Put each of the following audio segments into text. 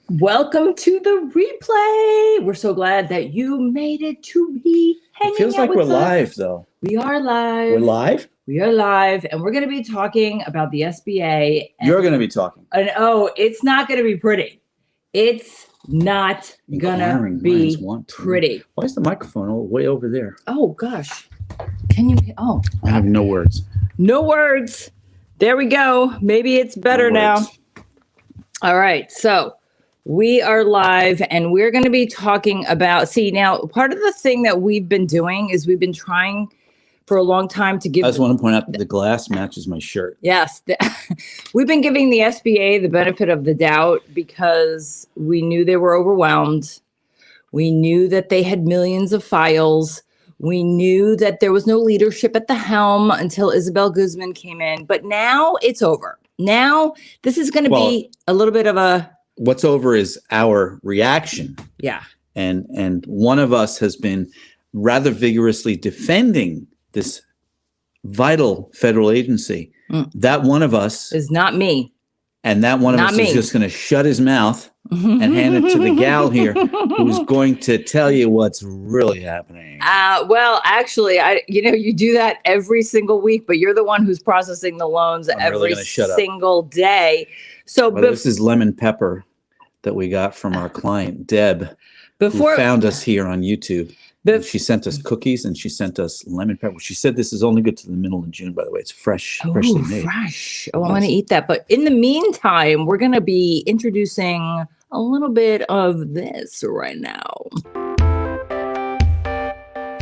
Welcome to the replay. We're so glad that you made it to be hanging out. It feels like we're live, though. We are live. We're live? We are live, and we're going to be talking about the SBA. You're going to be talking. And it's not going to be pretty. It's not going to be pretty. Why is the microphone all way over there? Oh, gosh. Can you? Oh. I have no words. No words. There we go. Maybe it's better now. All right. So we are live, and we're going to be talking about, now, part of the thing that we've been doing is we've been trying for a long time to give. I just want to point out that the glass matches my shirt. Yes. We've been giving the SBA the benefit of the doubt because we knew they were overwhelmed. We knew that they had millions of files. We knew that there was no leadership at the helm until Isabel Guzman came in. But now it's over. Now this is going to be a little bit of a. What's over is our reaction. Yeah. And one of us has been rather vigorously defending this vital federal agency. That one of us is not me. And that one of us is just going to shut his mouth and hand it to the gal here who's going to tell you what's really happening. Well, actually, you do that every single week, but you're the one who's processing the loans every single day. So this is lemon pepper that we got from our client, Deb, who found us here on YouTube. She sent us cookies and she sent us lemon pepper. She said this is only good to the middle of June, by the way. It's freshly made. Fresh. Oh, I want to eat that. But in the meantime, we're going to be introducing a little bit of this right now.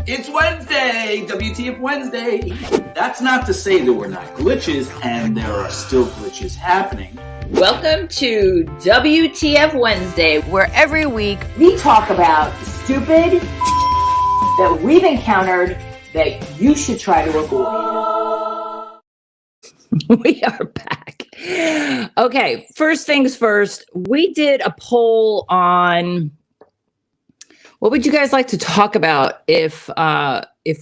It's Wednesday, WTF Wednesday. That's not to say that we're not glitches, and there are still glitches happening. Welcome to WTF Wednesday, where every week we talk about stupid that we've encountered that you should try to avoid. We are back. Okay, first things first, we did a poll on what would you guys like to talk about if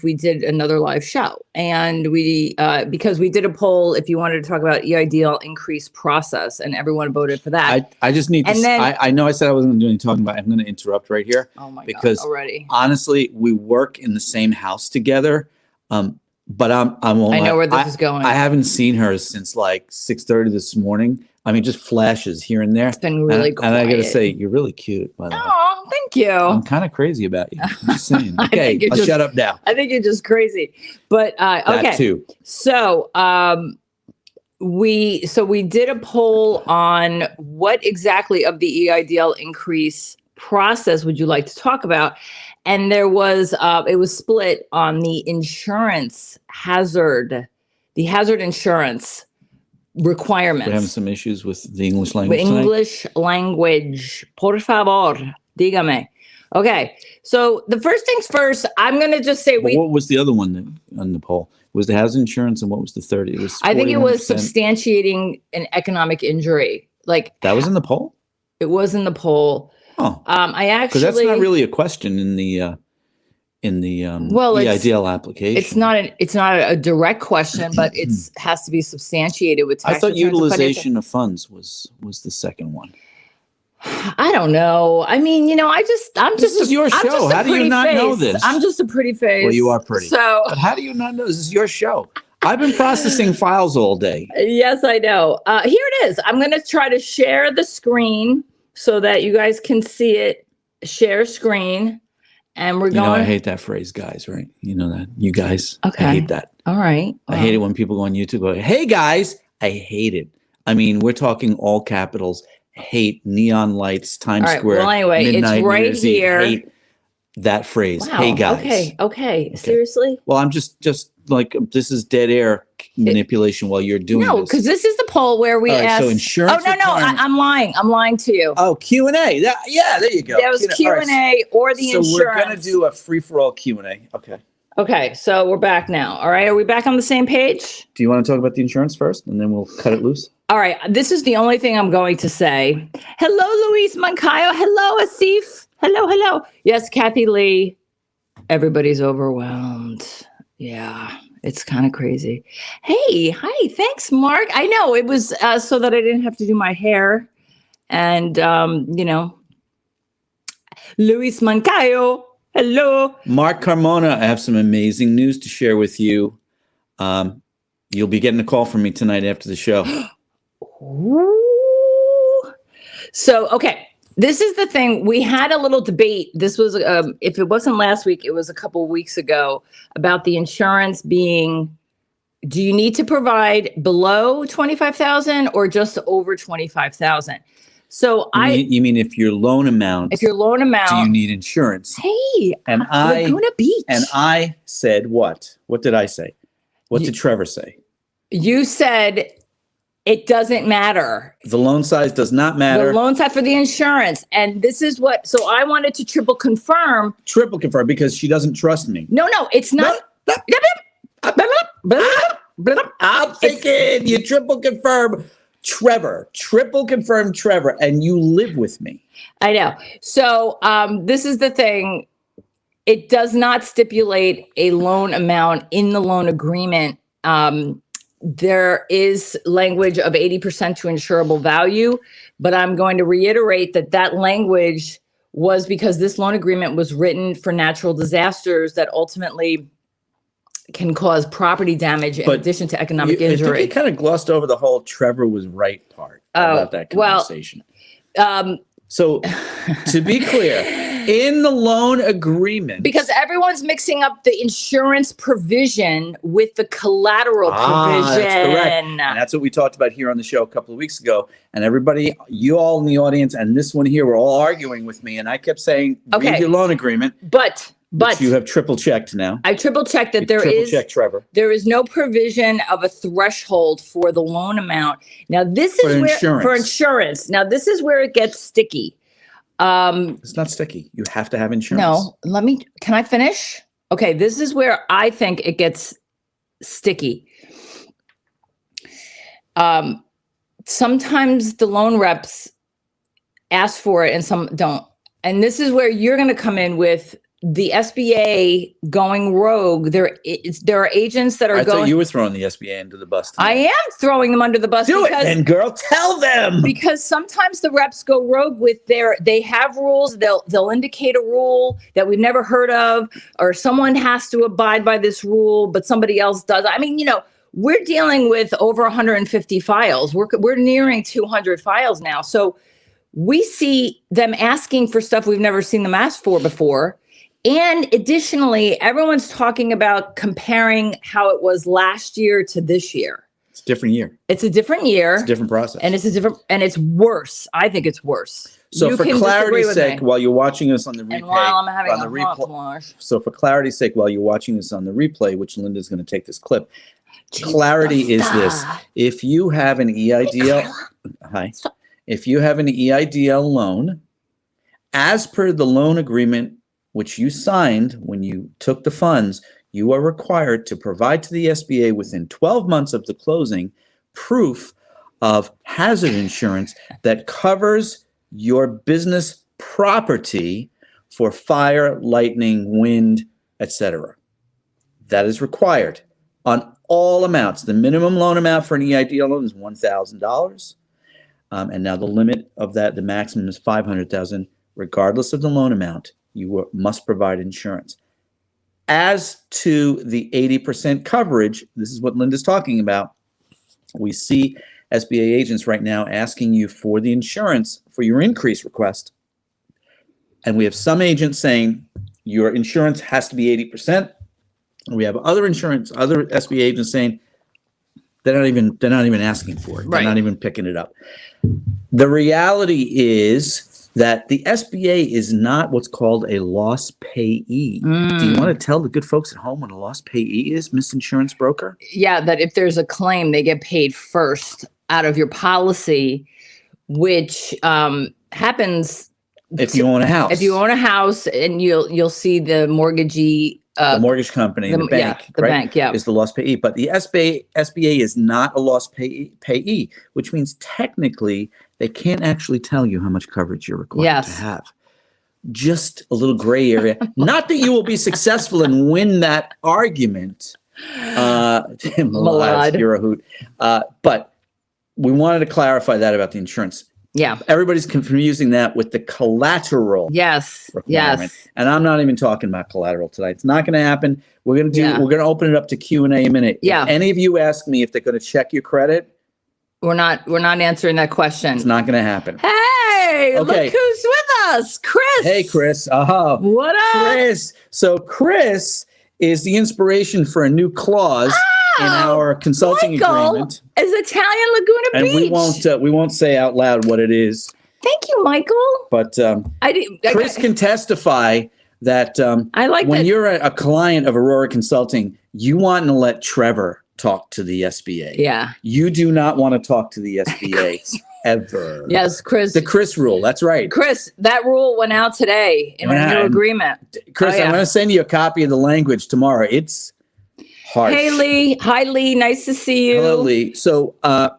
we did another live show? And we because we did a poll if you wanted to talk about Eidl increase process, and everyone voted for that. I just need to. I know I said I wasn't going to do any talking about it. I'm going to interrupt right here. Oh my God! Because honestly, we work in the same house together. But I know where this is going. I haven't seen her since like 6:30 this morning. I mean, just flashes here and there. It's been really quiet. And I got to say, you're really cute, by the way. Oh, thank you. I'm kind of crazy about you. I'm just saying. Okay, I'll shut up now. I think you're just crazy. But okay. That too. So we did a poll on what exactly of the Eidl increase process would you like to talk about? And there was it was split on the hazard insurance requirements. We're having some issues with the English language. English language. Por favor, dígame. Okay, so the first things first, I'm going to just say what was the other one on the poll? It was the hazard insurance, and what was the 30? It was 41%. I think it was substantiating an economic injury. Like that was in the poll? It was in the poll. Oh. I actually, because that's not really a question in the Eidl application. It's not a direct question, but it has to be substantiated with tax. I thought utilization of funds was the second one. I don't know. I mean, this is your show. How do you not know this? I'm just a pretty face. Well, you are pretty. But how do you not know this is your show? I've been processing files all day. Yes, I know. Here it is. I'm going to try to share the screen so that you guys can see it. Share screen. And we're going. I hate that phrase, guys, right? You know that. You guys. Okay. I hate that. All right. I hate it when people go on YouTube and go, hey, guys. I hate it. I mean, we're talking all capitals. Hate neon lights, Times Square. Well, anyway, midnight, it's right here. Hate that phrase. Wow. Hey, guys. Okay. Seriously? Well, I'm just like, this is dead air manipulation while you're doing this. No, because this is the poll where we asked. So insurance. Oh, no, I'm lying. I'm lying to you. Oh, Q&A. Yeah, there you go. There was Q&A or the insurance. So we're going to do a free-for-all Q&A. Okay, so we're back now. All right, are we back on the same page? Do you want to talk about the insurance first, and then we'll cut it loose? All right, this is the only thing I'm going to say. Hello, Luis Moncayo. Hello, Asif. Hello. Yes, Kathy Lee. Everybody's overwhelmed. Yeah. It's kind of crazy. Hey, hi, thanks, Mark. I know it was so that I didn't have to do my hair And, Luis Moncayo, hello. Mark Carmona, I have some amazing news to share with you. You'll be getting a call from me tonight after the show. So, okay. This is the thing. We had a little debate. This was, if it wasn't last week, it was a couple of weeks ago about the insurance being, do you need to provide below 25,000 or just over 25,000? So you mean if your loan amount, do you need insurance? Hey, and Laguna Beach. And I said, what? What did I say? What did Trevor say? You said it doesn't matter. The loan size does not matter. The loan size for the insurance. And this is what, so I wanted to triple confirm. Triple confirm because she doesn't trust me. No, it's not. I'm thinking you triple confirm Trevor, and you live with me. I know. So this is the thing. It does not stipulate a loan amount in the loan agreement. There is language of 80% to insurable value, but I'm going to reiterate that language was because this loan agreement was written for natural disasters that ultimately can cause property damage in addition to economic injury. I think you kind of glossed over the whole Trevor was right part about that conversation. So to be clear, in the loan agreement, because everyone's mixing up the insurance provision with the collateral provision. That's correct. And that's what we talked about here on the show a couple of weeks ago. And everybody, you all in the audience and this one here, were all arguing with me. And I kept saying, read your loan agreement. But you have triple checked now. I triple checked that Trevor. There is no provision of a threshold for the loan amount. Now this is for insurance. Now this is where it gets sticky. It's not sticky. You have to have insurance. No, can I finish? Okay, this is where I think it gets sticky. Sometimes the loan reps ask for it and some don't. And this is where you're going to come in with the SBA going rogue. There are agents that are I thought you were throwing the SBA under the bus tonight. I am throwing them under the bus. Do it, and girl, tell them. Because sometimes the reps go rogue with they have rules. They'll indicate a rule that we've never heard of, or someone has to abide by this rule, but somebody else does. I mean, we're dealing with over 150 files. We're nearing 200 files now. So we see them asking for stuff we've never seen them ask for before. And additionally, everyone's talking about comparing how it was last year to this year. It's a different year. It's a different year. It's a different process. And it's worse. I think it's worse. So for clarity's sake, while you're watching us on the replay, and while I'm having a hot flush. So for clarity's sake, while you're watching this on the replay, which Linda's going to take this clip, clarity is this: if you have an EIDL, if you have an EIDL loan, as per the loan agreement which you signed when you took the funds, you are required to provide to the SBA within 12 months of the closing proof of hazard insurance that covers your business property for fire, lightning, wind, etc. That is required on all amounts. The minimum loan amount for an EIDL loan is $1,000. And now the limit of that, the maximum is $500,000. Regardless of the loan amount, you must provide insurance. As to the 80% coverage, this is what Linda's talking about. We see SBA agents right now asking you for the insurance for your increase request. And we have some agents saying your insurance has to be 80%. And we have other SBA agents saying they're not even asking for it. They're not even picking it up. The reality is that the SBA is not what's called a loss payee. Do you want to tell the good folks at home what a loss payee is, Miss Insurance Broker? Yeah, that if there's a claim, they get paid first out of your policy, which happens if you own a house. If you own a house, and you'll see the mortgagee. The mortgage company, the bank, the bank, is the loss payee. But the SBA is not a loss payee, which means technically they can't actually tell you how much coverage you're required to have. Just a little gray area. Not that you will be successful and win that argument. Malad, you're a hoot. But we wanted to clarify that about the insurance. Yeah. Everybody's confusing that with the collateral. Yes. Requirement. Yes. And I'm not even talking about collateral tonight. It's not going to happen. We're going to Yeah. we're going to open it up to Q&A in a minute. Yeah. If any of you ask me if they're going to check your credit, we're not answering that question. It's not going to happen. Hey, Okay. look who's with us, Chris. Hey, Chris. What up? Chris. So Chris is the inspiration for a new clause in our consulting agreement. Is Italian Laguna Beach. And we won't say out loud what it is. Thank you, Michael. But Chris can testify that I like when that. you're a client of Aurora Consulting, you want to let Trevor talk to the SBA. Yeah. You do not want to talk to the SBA ever. Yes, Chris. The Chris rule. That's right. Chris, that rule went out today in our new agreement. Chris, I'm going to send you a copy of the language tomorrow. It's harsh. Hey, Lee. Hi, Lee. Nice to see you. Hello, Lee. So, all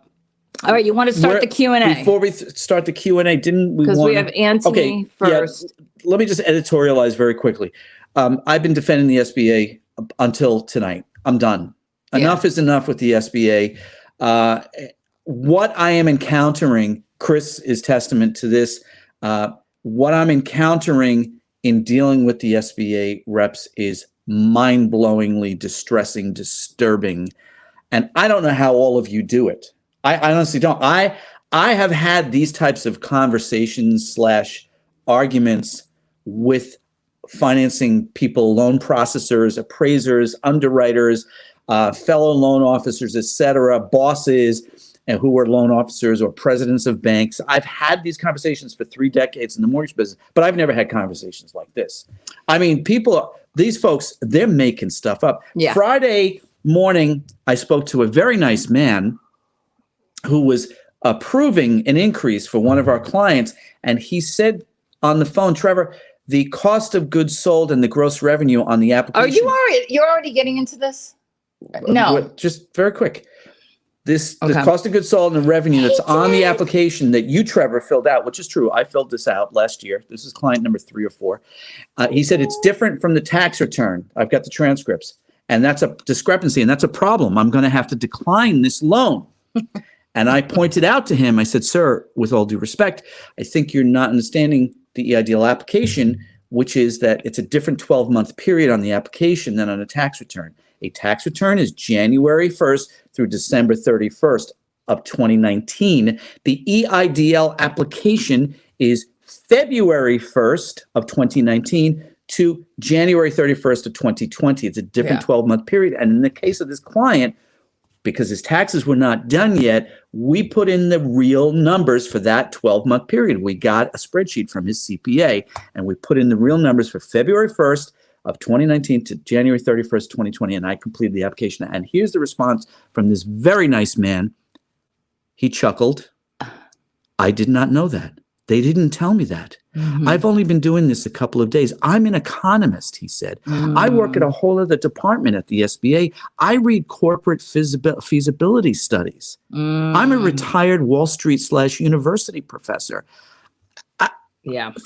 right, you want to start the Q&A? Before we start the Q&A, didn't we want to? Because we have Anthony first. Yeah, let me just editorialize very quickly. I've been defending the SBA until tonight. I'm done. Enough is enough with the SBA. What I am encountering, Chris is testament to this, what I'm encountering in dealing with the SBA reps is mind-blowingly distressing, disturbing. And I don't know how all of you do it. I honestly don't. I have had these types of conversations / arguments with financing people, loan processors, appraisers, underwriters, fellow loan officers, et cetera, bosses, and who are loan officers or presidents of banks. I've had these conversations for 3 decades in the mortgage business, but I've never had conversations like this. I mean, these folks, they're making stuff up. Yeah. Friday morning, I spoke to a very nice man who was approving an increase for one of our clients. And he said on the phone, Trevor, the cost of goods sold and the gross revenue on the application. You're already getting into this? No. Just very quick. The cost of goods sold and the revenue that's on the application that you, Trevor, filled out, which is true. I filled this out last year. This is client number 3 or 4. He said it's different from the tax return. I've got the transcripts. And that's a discrepancy, and that's a problem. I'm going to have to decline this loan. And I pointed out to him, I said, sir, with all due respect, I think you're not understanding the Eidl application, which is that it's a different 12-month period on the application than on a tax return. A tax return is January 1st through December 31st of 2019. The EIDL application is February 1st of 2019 to January 31st of 2020. It's a different 12-month period. And in the case of this client, because his taxes were not done yet, we put in the real numbers for that 12-month period. We got a spreadsheet from his CPA, and we put in the real numbers for February 1st of 2019 to January 31st, 2020, and I completed the application. And here's the response from this very nice man. He chuckled. I did not know that. They didn't tell me that. Mm-hmm. I've only been doing this a couple of days. I'm an economist, he said. I work at a whole other department at the SBA. I read corporate feasibility studies. I'm a retired Wall Street / university professor.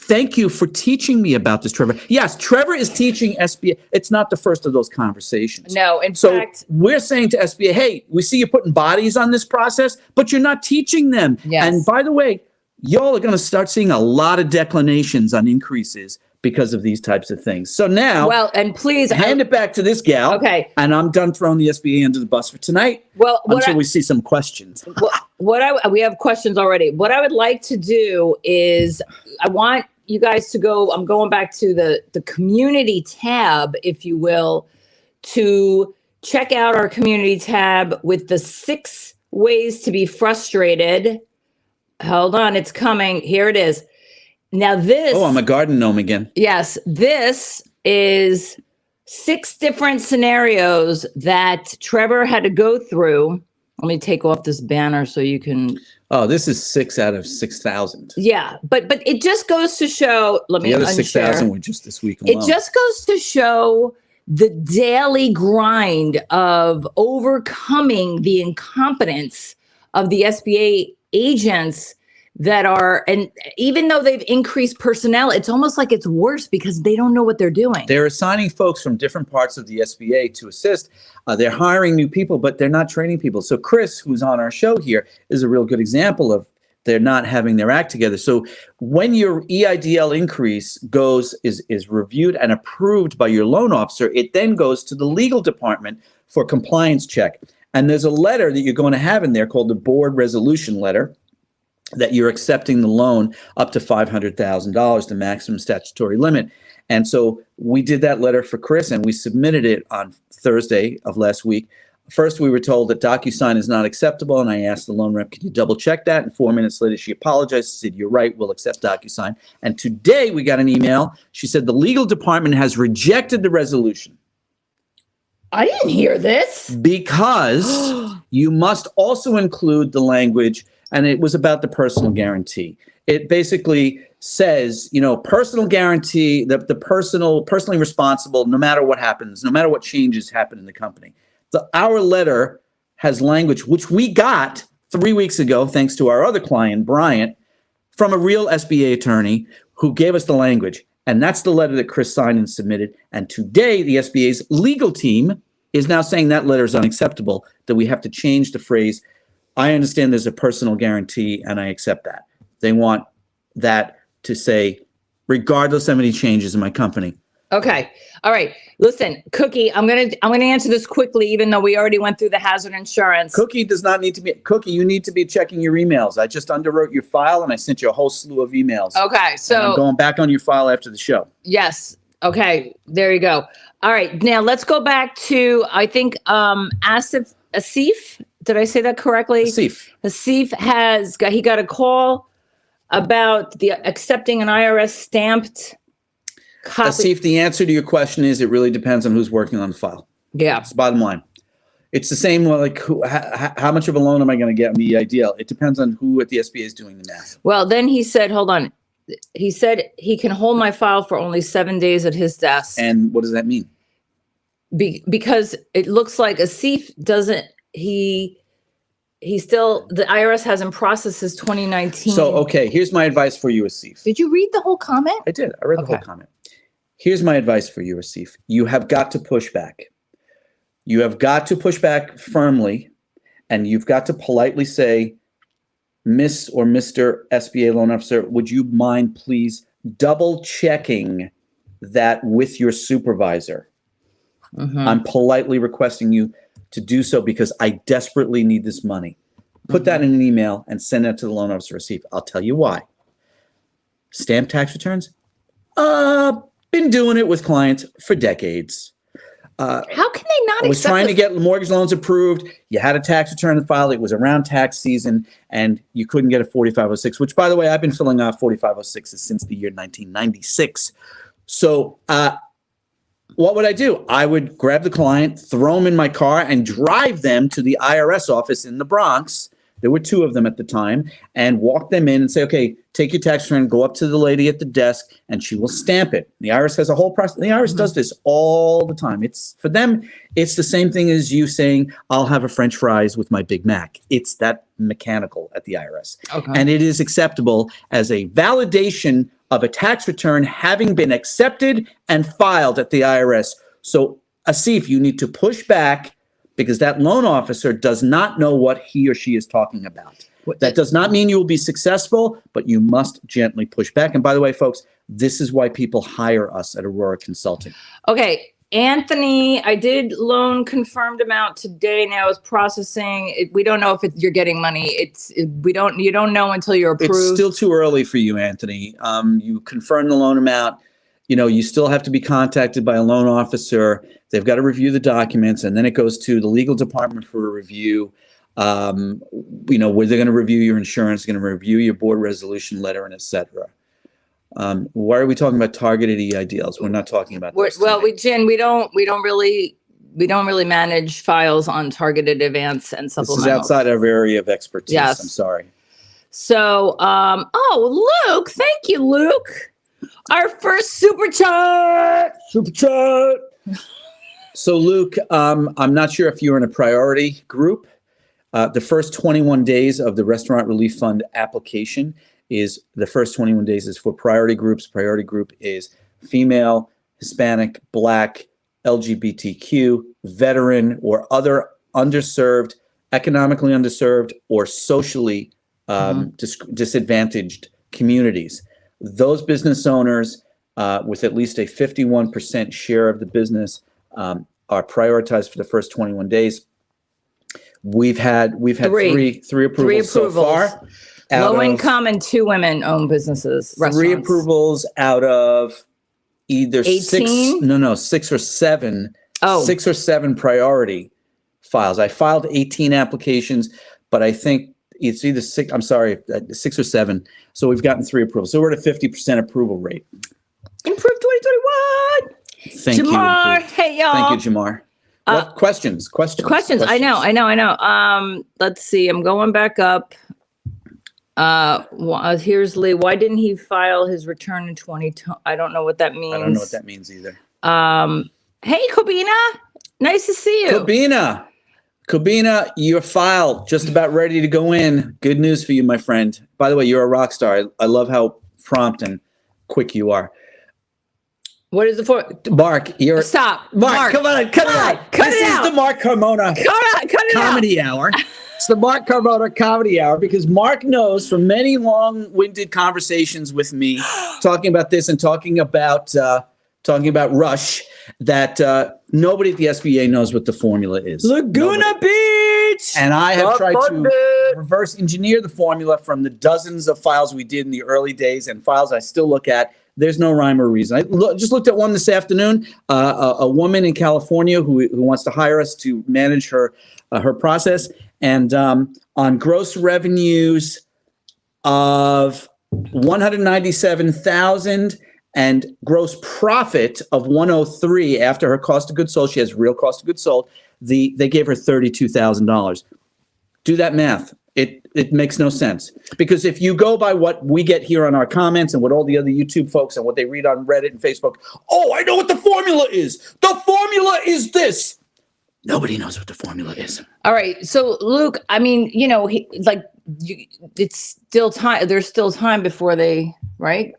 Thank you for teaching me about this, Trevor. Yes, Trevor is teaching SBA. It's not the first of those conversations. No, in fact, we're saying to SBA, hey, we see you putting bodies on this process, but you're not teaching them. Yes. And by the way, y'all are going to start seeing a lot of declinations on increases because of these types of things. So now, and please hand it back to this gal. Okay. And I'm done throwing the SBA under the bus for tonight. Until we see some questions. We have questions already. What I would like to do is I want you guys to go. I'm going back to the community tab, if you will, to check out our community tab with the 6 ways to be frustrated. Hold on, it's coming. Here it is. Now this. Oh, I'm a garden gnome again. Yes, this is 6 different scenarios that Trevor had to go through. Let me take off this banner so you can. Oh, this is 6 out of 6,000. Yeah, but it just goes to show. Let me. The other 6,000 were just this week alone. It just goes to show the daily grind of overcoming the incompetence of the SBA agents that are, and even though they've increased personnel, it's almost like it's worse because they don't know what they're doing. They're assigning folks from different parts of the SBA to assist. They're hiring new people, but they're not training people. So Chris, who's on our show here, is a real good example of they're not having their act together. So when your EIDL increase is reviewed and approved by your loan officer, it then goes to the legal department for compliance check. And there's a letter that you're going to have in there called the board resolution letter, that you're accepting the loan up to $500,000, the maximum statutory limit. And so we did that letter for Chris, and we submitted it on Thursday of last week. First, we were told that DocuSign is not acceptable, and I asked the loan rep, "Can you double check that?" And 4 minutes later, she apologized. She said, "You're right, we'll accept DocuSign." And today, we got an email. She said the legal department has rejected the resolution. I didn't hear this. Because you must also include the language, and it was about the personal guarantee. It basically says, personal guarantee, the personally responsible, no matter what happens, no matter what changes happen in the company. Our letter has language, which we got 3 weeks ago, thanks to our other client, Bryant, from a real SBA attorney who gave us the language. And that's the letter that Chris signed and submitted. And today, the SBA's legal team is now saying that letter is unacceptable, that we have to change the phrase, "I understand there's a personal guarantee, and I accept that." They want that to say, regardless of any changes in my company. Okay. All right. Listen, Cookie, I'm gonna answer this quickly, even though we already went through the hazard insurance. Cookie does not need to be. Cookie, you need to be checking your emails. I just underwrote your file, and I sent you a whole slew of emails. Okay. So and I'm going back on your file after the show. Yes. Okay. There you go. All right. Now let's go back to, I think, Asif. Did I say that correctly? Asif he got a call about the accepting an IRS stamped copy. Asif, the answer to your question is it really depends on who's working on the file. Yeah. It's the bottom line. It's the same, like how much of a loan am I going to get in the EIDL? It depends on who at the SBA is doing the math. Well, then he said, hold on. He said he can hold my file for only 7 days at his desk. And what does that mean? Because it looks like Asif doesn't, he still, the IRS hasn't processed his 2019. So, okay, here's my advice for you, Asif. Did you read the whole comment? I did. I read the whole comment. Here's my advice for you, Asif. You have got to push back. You have got to push back firmly, and you've got to politely say, "Miss or Mr. SBA loan officer, would you mind please double checking that with your supervisor? I'm politely requesting you to do so because I desperately need this money." Put that in an email and send that to the loan officer, Asif. I'll tell you why. Stamp tax returns? Been doing it with clients for decades. How can they not? I was trying to get mortgage loans approved. You had a tax return filed. It was around tax season, and you couldn't get a 4506, which, by the way, I've been filling out 4506s since the year 1996. So what would I do? I would grab the client, throw them in my car, and drive them to the IRS office in the Bronx. There were 2 of them at the time, and walk them in and say, "Okay, take your tax return, go up to the lady at the desk, and she will stamp it." The IRS has a whole process. The IRS does this all the time. It's for them, it's the same thing as you saying, "I'll have a French fries with my Big Mac." It's that mechanical at the IRS. Okay. And it is acceptable as a validation of a tax return having been accepted and filed at the IRS. So, Asif, you need to push back because that loan officer does not know what he or she is talking about. That does not mean you will be successful, but you must gently push back. And by the way, folks, this is why people hire us at Aurora Consulting. Okay. Anthony, I did loan confirmed amount today. Now it's processing. We don't know if you're getting money. You don't know until you're approved. It's still too early for you, Anthony. You confirm the loan amount. You still have to be contacted by a loan officer. They've got to review the documents, and then it goes to the legal department for a review. Where they're going to review your insurance, going to review your board resolution letter, and et cetera. Why are we talking about targeted EIDLs? We're not talking about those today. We don't really manage files on targeted advance and supplementals. This is outside our area of expertise. Yes. I'm sorry. So, Luke, thank you, Luke. Our first super chat. So, Luke, I'm not sure if you're in a priority group. The first 21 days of the Restaurant Relief Fund application is for priority groups. Priority group is female, Hispanic, Black, LGBTQ, veteran, or other underserved, economically underserved, or socially disadvantaged communities. Those business owners with at least a 51% share of the business are prioritized for the first 21 days. We've had three approvals so far. Low income and 2 women-owned businesses. 3 approvals out of either 18? 6 or 7. Oh. 6 or 7 priority files. I filed 18 applications, but I think it's either 6 or 7. So we've gotten 3 approvals. So we're at a 50% approval rate. Improved 2021. Thank Jamar, you. hey y'all. Thank you, Jamar. What questions? I know. Let's see. I'm going back up. Here's Lee. Why didn't he file his return in 2020? I don't know what that means. I don't know what that means either. Hey, Kobina. Nice to see you. Kobina, your file just about ready to go in. Good news for you, my friend. By the way, you're a rock star. I love how prompt and quick you are. What is it for? Mark, Stop. Mark, come on, cut it out. This is the Mark Carmona Comedy Hour. It's the Mark Carmona Comedy Hour because Mark knows from many long-winded conversations with me, talking about this and talking about Rush, that nobody at the SBA knows what the formula is. Laguna Beach. And I have tried to reverse engineer the formula from the dozens of files we did in the early days and files I still look at. There's no rhyme or reason. I just looked at one this afternoon, a woman in California who wants to hire us to manage her process. And on gross revenues of $197,000 and gross profit of $103 after her cost of goods sold, she has real cost of goods sold. They gave her $32,000. Do that math. It makes no sense, because if you go by what we get here on our comments and what all the other YouTube folks and what they read on Reddit and Facebook, oh, I know what the formula is. The formula is this. Nobody knows what the formula is. All right. So, Luke, I mean, it's still time. There's still time before they, right?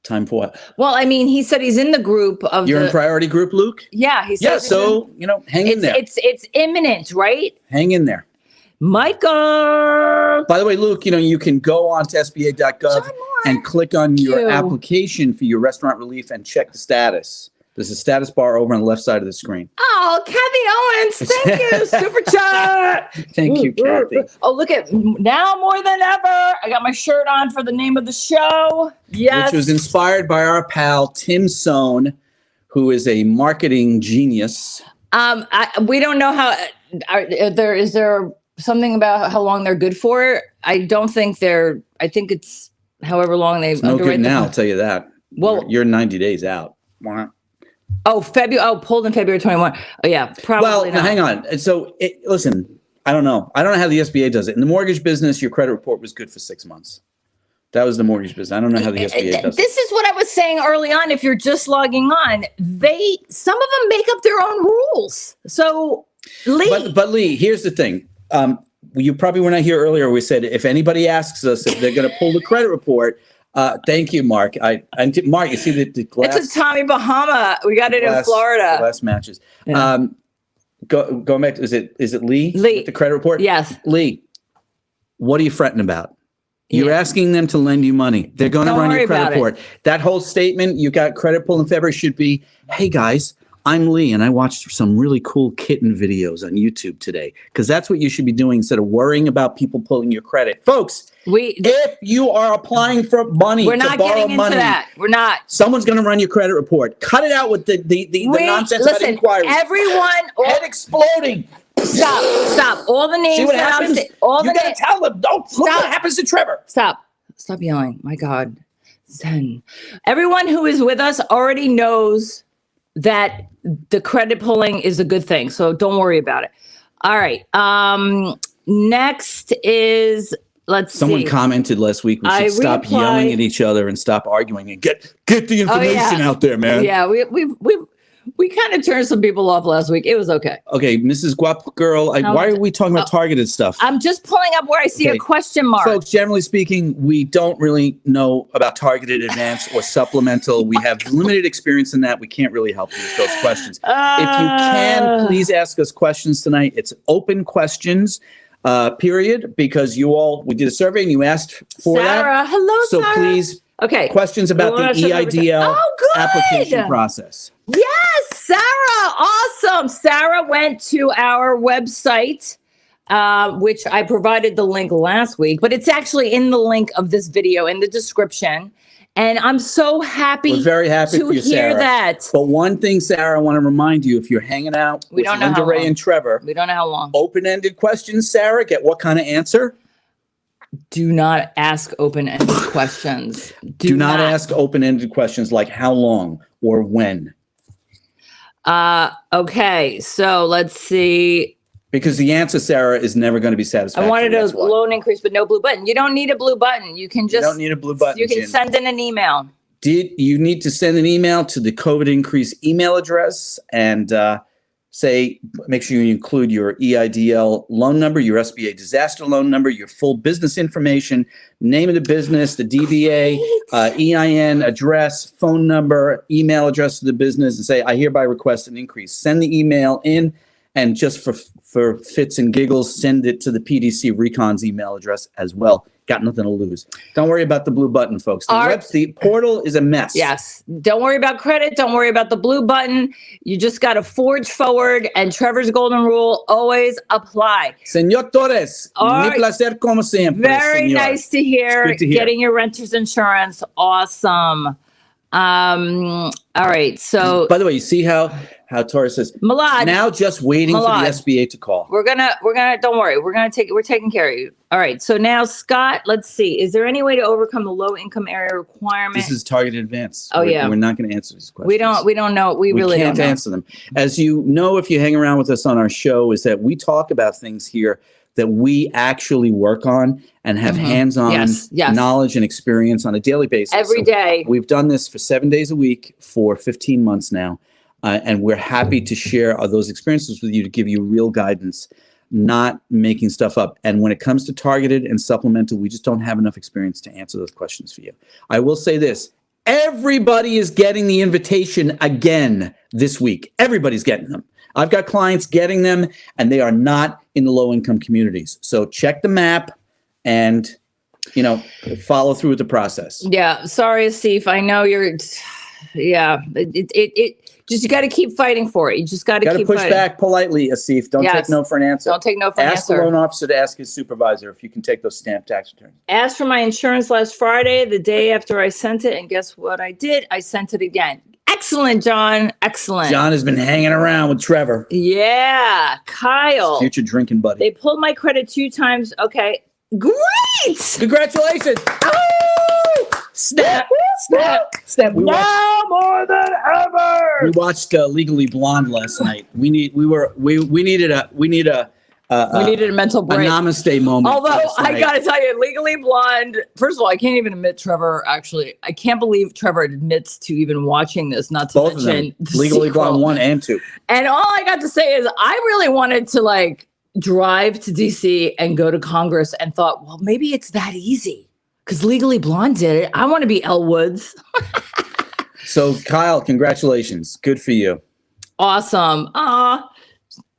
Time for what? Well, I mean, he said he's in the group of You're in priority group, Luke? Yeah. He said yeah. So, hang in there. It's imminent, right? Hang in there. Michael. By the way, Luke, you can go on to SBA.gov and click on your application for your restaurant relief and check the status. There's a status bar over on the left side of the screen. Oh, Kathy Owens, thank you. Super chat. Thank you, Kathy. Oh, look at now more than ever. I got my shirt on for the name of the show. Yes. Which was inspired by our pal, Tim Sohn, who is a marketing genius. We don't know how, is there something about how long they're good for? I don't think I think it's however long they've no good now, I'll tell you that. Well, you're 90 days out. Oh, pulled in February 21. Oh, yeah, probably. Well, now, hang on. So, listen, I don't know. I don't know how the SBA does it. In the mortgage business, your credit report was good for 6 months. That was the mortgage business. I don't know how the SBA does it. This is what I was saying early on. If you're just logging on, some of them make up their own rules. So, Lee. But Lee, here's the thing. You probably were not here earlier. We said if anybody asks us if they're going to pull the credit report, thank you, Mark. Mark, you see the glass? It's a Tommy Bahama. We got it in Florida. Glass matches. Yeah. Go back. Is it Lee? Lee. With the credit report? Yes. Lee, what are you fretting about? You're asking them to lend you money. They're going to run your credit report. That whole statement, you got credit pull in February, should be, hey, guys, I'm Lee, and I watched some really cool kitten videos on YouTube today, because that's what you should be doing instead of worrying about people pulling your credit. Folks, if you are applying for money to borrow money, we're not getting into that. We're not. Someone's going to run your credit report. Cut it out with the nonsense about inquiries. Head exploding. Stop. All the names. See what happens? You got to tell them. Look what happens to Trevor. Stop yelling. My God. Zen. Everyone who is with us already knows that the credit pulling is a good thing. So don't worry about it. All right. Next is, Someone commented last week we should stop yelling at each other and stop arguing and get the information out there, man. Yeah, we kind of turned some people off last week. It was okay. Okay, Mrs. Guap Girl, why are we talking about targeted stuff? I'm just pulling up where I see a question mark. Folks, generally speaking, we don't really know about targeted advance or supplemental. We have limited experience in that. We can't really help you with those questions. If you can, please ask us questions tonight. It's open questions. period, because we did a survey and you asked for Sarah, that. hello, So Sarah. please, Okay. questions about the EIDL application process. Yes, Sarah. Awesome. Sarah went to our website, which I provided the link last week, but it's actually in the link of this video in the description. And I'm so happy. We're very happy to for you, hear Sarah. that. But one thing, Sarah, I want to remind you, if you're hanging out with Linda Ray and Trevor, we don't know how long. Open-ended questions, Sarah, get what kind of answer? Do not ask open-ended questions. Do not ask open-ended questions like how long or when. Okay, so let's see. Because the answer, Sarah, is never going to be satisfactory. I wanted a loan increase, but no blue button. You don't need a blue button. You can just. You don't need a blue button. You can send in an email. You need to send an email to the COVID increase email address and make sure you include your EIDL loan number, your SBA disaster loan number, your full business information, name of the business, the DBA, EIN, address, phone number, email address of the business, and say, I hereby request an increase. Send the email in, and just for fits and giggles, send it to the PDC Recon's email address as well. Got nothing to lose. Don't worry about the blue button, folks. The portal is a mess. Yes. Don't worry about credit. Don't worry about the blue button. You just got to forge forward, and Trevor's golden rule, always apply. Señor Torres, mi placer como siempre. Very señor. nice to hear. It's good to hear. Getting your renter's insurance. Awesome. All right. So, by the way, you see how Torres says, Malad, now just waiting for the SBA to call. We're gonna, don't worry. We're taking care of you. All right. So now, Scott, let's see. Is there any way to overcome the low income area requirement? This is targeted advance. Oh, We're not going to answer these questions. We don't know. We really can't don't know. answer them. As you know, if you hang around with us on our show, is that we talk about things here that we actually work on and have hands-on knowledge and experience on a daily basis. Every day. We've done this for 7 days a week for 15 months now. And we're happy to share those experiences with you to give you real guidance, not making stuff up. And when it comes to targeted and supplemental, we just don't have enough experience to answer those questions for you. I will say this. Everybody is getting the invitation again this week. Everybody's getting them. I've got clients getting them, and they are not in the low-income communities. So check the map and, follow through with the process. Yeah. Sorry, Asif. I know you're, just, you got to keep fighting for it. You just got to keep push fighting. back politely, Asif. Don't take no for an answer. Don't take no for an answer. Ask the loan officer to ask his supervisor if you can take those stamp tax returns. Asked for my insurance last Friday, the day after I sent it, and guess what I did? I sent it again. Excellent, John. Excellent. John has been hanging around with Trevor. Yeah. Kyle. His future drinking buddy. They pulled my credit 2 times. Okay. Great. Congratulations. Oh! Snap. Now more than ever. We watched Legally Blonde last night. We needed a mental break. A namaste moment. Although I gotta tell you, Legally Blonde. First of all, I can't even admit Trevor. Actually, I can't believe Trevor admits to even watching this. Not to Both mention of them. Legally Blonde 1 and 2. And all I got to say is, I really wanted to drive to DC and go to Congress, and thought, well, maybe it's that easy because Legally Blonde did it. I want to be Elle Woods. So, Kyle, congratulations. Good for you. Awesome. I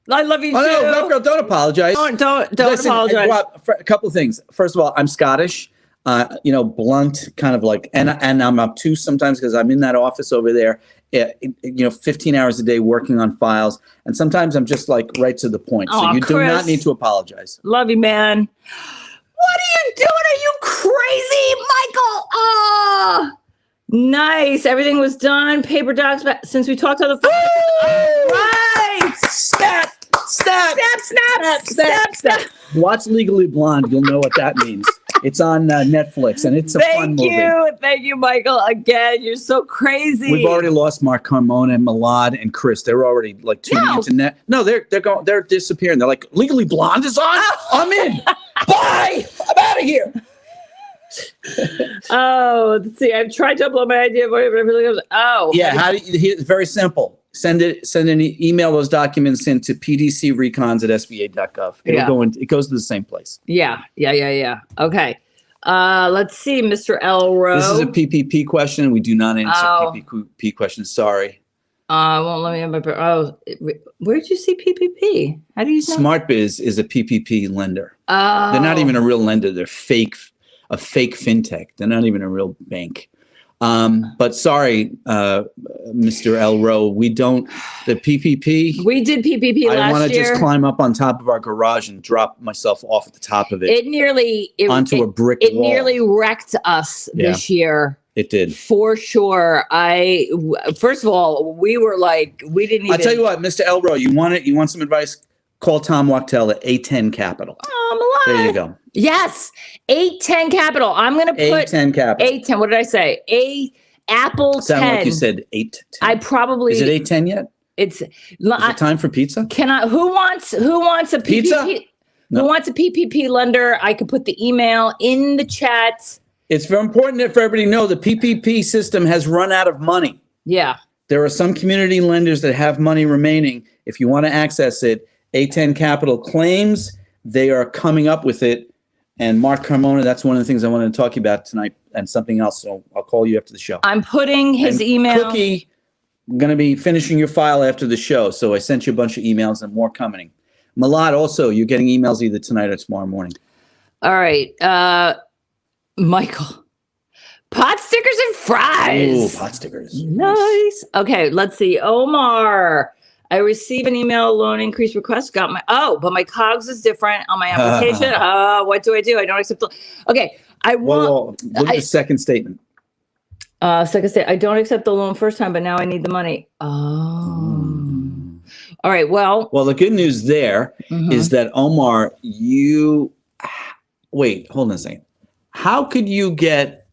love you too. No, don't apologize. Don't Listen, apologize. A couple of things. First of all, I'm Scottish. Blunt, kind of like, and I'm obtuse sometimes because I'm in that office over there. 15 hours a day working on files, and sometimes I'm just right to the point. So you do not need to apologize. Love you, man. What are you doing? Are you crazy, Michael? Nice. Everything was done. Paper docs. Since we talked on the phone. All right. Snap. Watch Legally Blonde. You'll know what that means. It's on Netflix, and it's a fun movie. Thank you, Michael. Again, you're so crazy. We've already lost Mark Carmona and Malad and Chris. They're already tuning into net. No, they're disappearing. They're like, Legally Blonde is on. I'm in. Bye. I'm out of here. Let's see. I've tried to upload my idea, but it really goes. Yeah. It's very simple. Email those documents into pdcrecons@sba.gov. It goes to the same place. Yeah. Okay. Let's see, Mr. Elro. This is a PPP question. We do not answer PPP questions. Sorry. Won't let me have where'd you see PPP? How do you know? SmartBiz is a PPP lender. Oh. They're not even a real lender. They're a fake fintech. They're not even a real bank. But sorry, Mr. Elro, we don't, the PPP. We did PPP last year. I want to just climb up on top of our garage and drop myself off at the top of it. Onto a brick wall. It nearly wrecked us this year. It did. For sure. First of all, we were like, we didn't even. I'll tell you what, Mr. Elro, you want some advice? Call Tom Wachtel at A10 Capital. Oh, I'm alive. There you go. Yes. 810 Capital. I'm going to put A10 Capital. 810. What did I say? Apple 10. Sound like you said 810. I probably. Is it 810 yet? Is it time for pizza? Who wants a PPP? Pizza? No. Who wants a PPP lender? I could put the email in the chat. It's very important for everybody to know the PPP system has run out of money. Yeah. There are some community lenders that have money remaining. If you want to access it, A10 Capital claims they are coming up with it. And Mark Carmona, that's one of the things I wanted to talk to you about tonight and something else. So I'll call you after the show. I'm putting his email. Cookie, I'm going to be finishing your file after the show. So I sent you a bunch of emails and more coming. Malad, also, you're getting emails either tonight or tomorrow morning. All right. Michael. Pot stickers and fries. Ooh, pot stickers. Nice. Okay, let's see. Omar. I receive an email loan increase request. But my COGS is different on my application. What do? I don't accept the. Okay, I want. Look at the second statement. Second statement. I don't accept the loan first time, but now I need the money. All right. Well, the good news there is that Omar, wait. Hold on a second. How could you get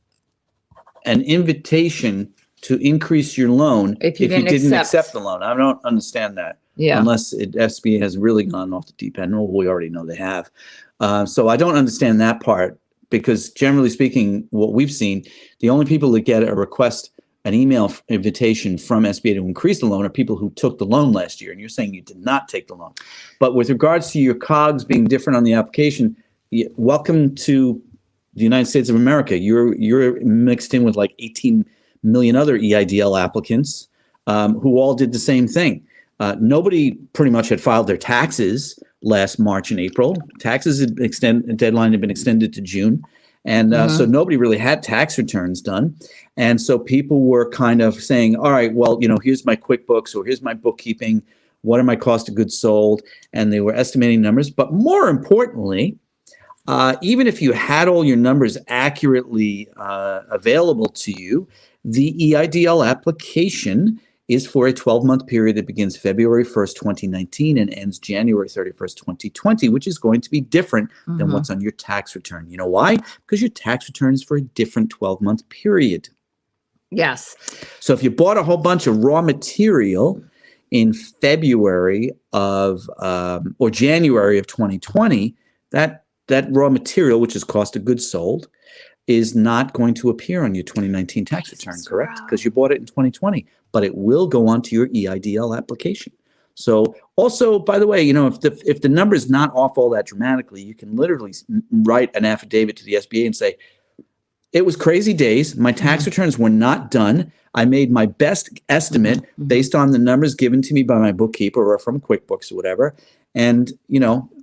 an invitation to increase your loan if you didn't accept the loan? I don't understand that. Yeah. Unless SBA has really gone off the deep end. Well, we already know they have. So I don't understand that part because generally speaking, what we've seen, the only people that get an email invitation from SBA to increase the loan are people who took the loan last year. And you're saying you did not take the loan. But with regards to your COGS being different on the application, welcome to the United States of America. You're mixed in with like 18 million other EIDL applicants who all did the same thing. Nobody pretty much had filed their taxes last March and April. Taxes deadline had been extended to June. And so nobody really had tax returns done. And so people were kind of saying, all right, well, here's my QuickBooks or here's my bookkeeping. What are my cost of goods sold? And they were estimating numbers. But more importantly, even if you had all your numbers accurately available to you, the EIDL application is for a 12-month period that begins February 1st, 2019 and ends January 31st, 2020, which is going to be different than what's on your tax return. You know why? Because your tax return is for a different 12-month period. Yes. So if you bought a whole bunch of raw material in February or January of 2020, that raw material, which is cost of goods sold, is not going to appear on your 2019 tax return, correct? Because you bought it in 2020, but it will go onto your EIDL application. So also, by the way, if the number is not off all that dramatically, you can literally write an affidavit to the SBA and say, it was crazy days. My tax returns were not done. I made my best estimate based on the numbers given to me by my bookkeeper or from QuickBooks or whatever. And,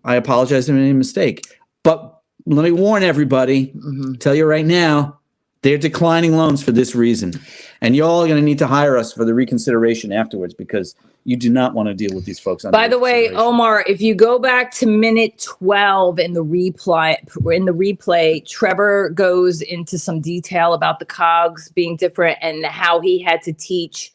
I apologize if I made a mistake. But let me warn everybody, tell you right now, they're declining loans for this reason. And y'all are going to need to hire us for the reconsideration afterwards because you do not want to deal with these folks. By the way, Omar, if you go back to minute 12 in the replay, Trevor goes into some detail about the COGS being different and how he had to teach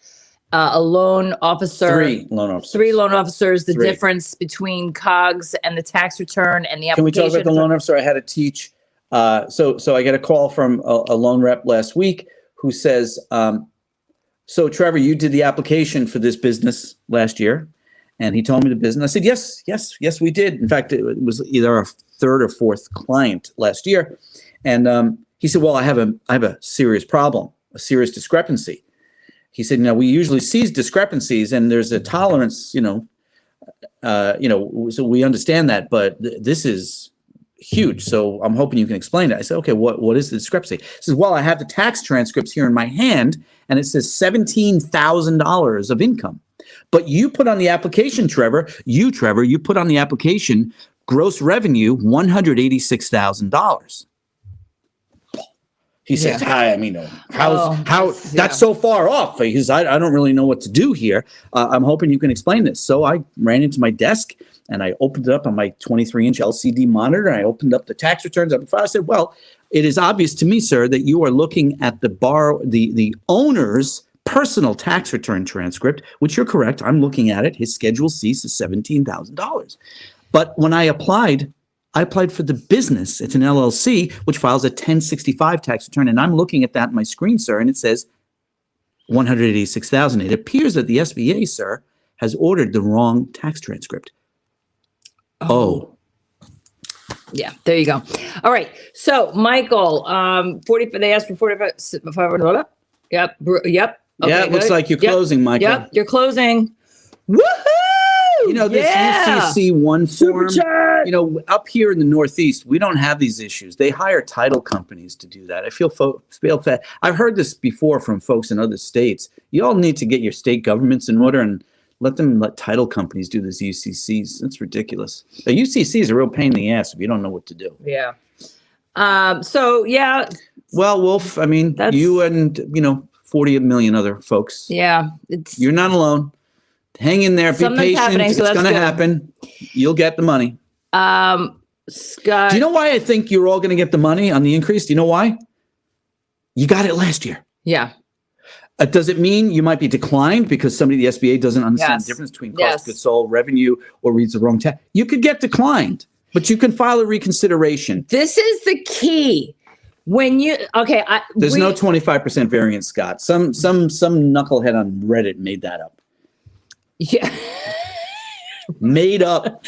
a loan officer, three loan officers, the difference between COGS and the tax return and the application. Can we talk about the loan officer? I had to teach. So I get a call from a loan rep last week who says, so Trevor, you did the application for this business last year. And he told me the business. I said, yes, we did. In fact, it was either our third or fourth client last year. And he said, well, I have a serious problem, a serious discrepancy. He said, we usually see discrepancies and there's a tolerance, so we understand that, but this is huge. So I'm hoping you can explain it. I said, okay, what is the discrepancy? He says, well, I have the tax transcripts here in my hand, and it says $17,000 of income. But you put on the application, Trevor, you put on the application gross revenue $186,000. He says, "Hi, I mean, how that's so far off?" Because I don't really know what to do here. I'm hoping you can explain this. So I ran into my desk and I opened it up on my 23-inch LCD monitor. And I opened up the tax returns. I said, "Well, it is obvious to me, sir, that you are looking at the owner's personal tax return transcript, which you're correct. I'm looking at it. His Schedule C is $17,000. But when I applied for the business. It's an LLC, which files a 1065 tax return. And I'm looking at that on my screen, sir, and it says $186,000. It appears that the SBA, sir, has ordered the wrong tax transcript." Oh. Yeah, there you go. All right. So, Michael, they asked for 45. Yep. Okay, yeah, it looks like you're closing, Michael. Yep, you're closing. Woohoo! You know, this UCC one form, you know, up here in the Northeast, we don't have these issues. They hire title companies to do that. I feel bad. I've heard this before from folks in other states. You all need to get your state governments in order and let title companies do this UCCs. That's ridiculous. A UCC is a real pain in the ass if you don't know what to do. Yeah. So, yeah. Well, Wolf, I mean, you and, 40 million other folks. Yeah. You're not alone. Hang in there. Be patient. It's going to happen. You'll get the money. Scott. Do you know why I think you're all going to get the money on the increase? Do you know why? You got it last year. Yeah. Does it mean you might be declined because somebody at the SBA doesn't understand the difference between cost of goods sold, revenue, or reads the wrong tax? You could get declined, but you can file a reconsideration. This is the key. When you there's no 25% variance, Scott. Some knucklehead on Reddit made that up. Yeah. Made up.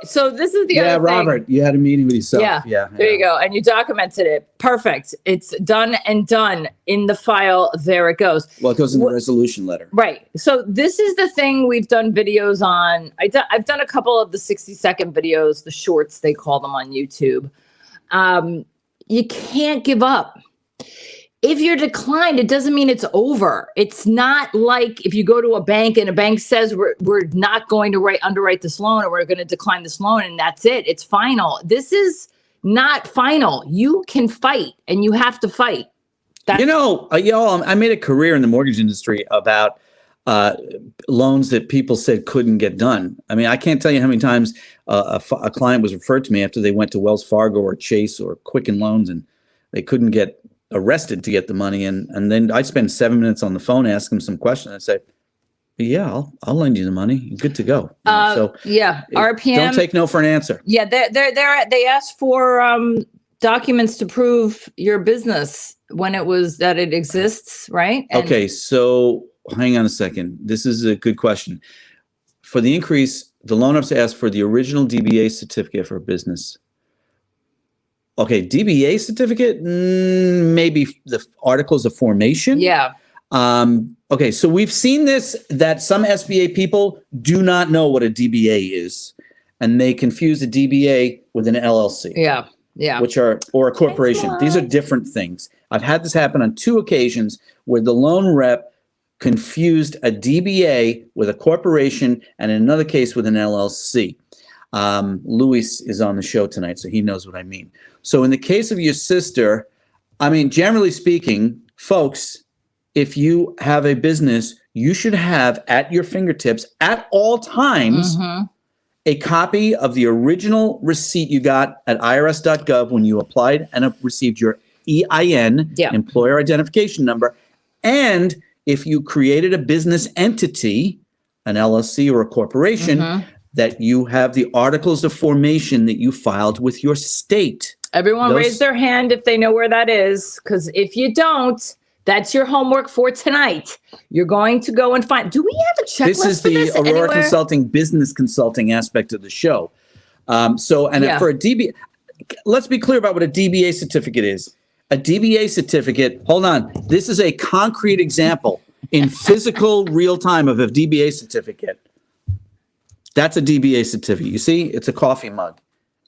So this is the other thing. Robert, you had a meeting with yourself. Yeah. There you go. And you documented it. Perfect. It's done and done in the file. There it goes. Well, it goes in the resolution letter. Right. So this is the thing we've done videos on. I've done a couple of the 60-second videos, the shorts, they call them on YouTube. You can't give up. If you're declined, it doesn't mean it's over. It's not like if you go to a bank and a bank says we're not going to underwrite this loan or we're going to decline this loan and that's it. It's final. This is not final. You can fight and you have to fight. Y'all, I made a career in the mortgage industry about loans that people said couldn't get done. I mean, I can't tell you how many times a client was referred to me after they went to Wells Fargo or Chase or Quicken Loans and they couldn't get arrested to get the money. And then I spend 7 minutes on the phone asking them some questions. I say, yeah, I'll lend you the money. You're good to go. RPM. Don't take no for an answer. Yeah. They asked for documents to prove your business when it exists, right? Okay. So hang on a second. This is a good question. For the increase, the loan officer asked for the original DBA certificate for business. Okay, DBA certificate, maybe the articles of formation. Yeah. Okay, so we've seen this, that some SBA people do not know what a DBA is, and they confuse a DBA with an LLC. Yeah, yeah. Or a corporation. These are different things. I've had this happen on 2 occasions where the loan rep confused a DBA with a corporation, and in another case with an LLC. Luis is on the show tonight, so he knows what I mean. So in the case of your sister, I mean, generally speaking, folks, if you have a business, you should have at your fingertips at all times a copy of the original receipt you got at irs.gov when you applied and received your EIN, employer identification number. And if you created a business entity, an LLC or a corporation, that you have the articles of formation that you filed with your state. Everyone raise their hand if they know where that is, because if you don't, that's your homework for tonight. You're going to go and find. Do we have a checklist? This is the Aurora Consulting business consulting aspect of the show. For a DBA, let's be clear about what a DBA certificate is. A DBA certificate, hold on, this is a concrete example in physical real time of a DBA certificate. That's a DBA certificate. You see, it's a coffee mug.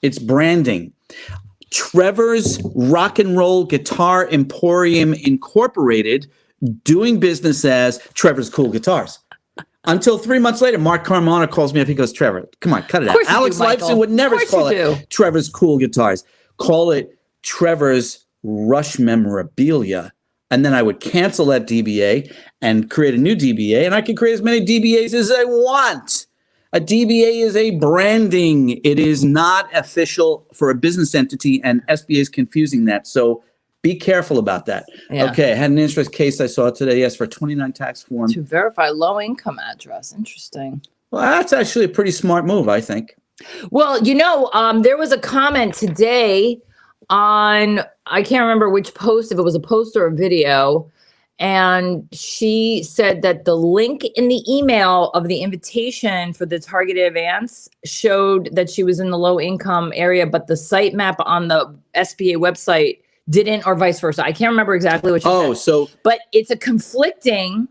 It's branding. Trevor's Rock and Roll Guitar Emporium Incorporated, doing business as Trevor's Cool Guitars. Until 3 months later, Mark Carmona calls me up. He goes, Trevor, come on, cut it out. Alex Lifeson would never call it Trevor's Cool Guitars. Call it Trevor's Rush Memorabilia. And then I would cancel that DBA and create a new DBA. And I can create as many DBAs as I want. A DBA is a branding. It is not official for a business entity, and SBA is confusing that. So be careful about that. Yeah. Okay, I had an interest case I saw today, yes, for 29 tax form. To verify low income address. Interesting. Well, that's actually a pretty smart move, I think. Well, there was a comment today on, I can't remember which post, if it was a post or a video, and she said that the link in the email of the invitation for the targeted advance showed that she was in the low income area, but the site map on the SBA website didn't, or vice versa. I can't remember exactly what she said. But it's a conflicting.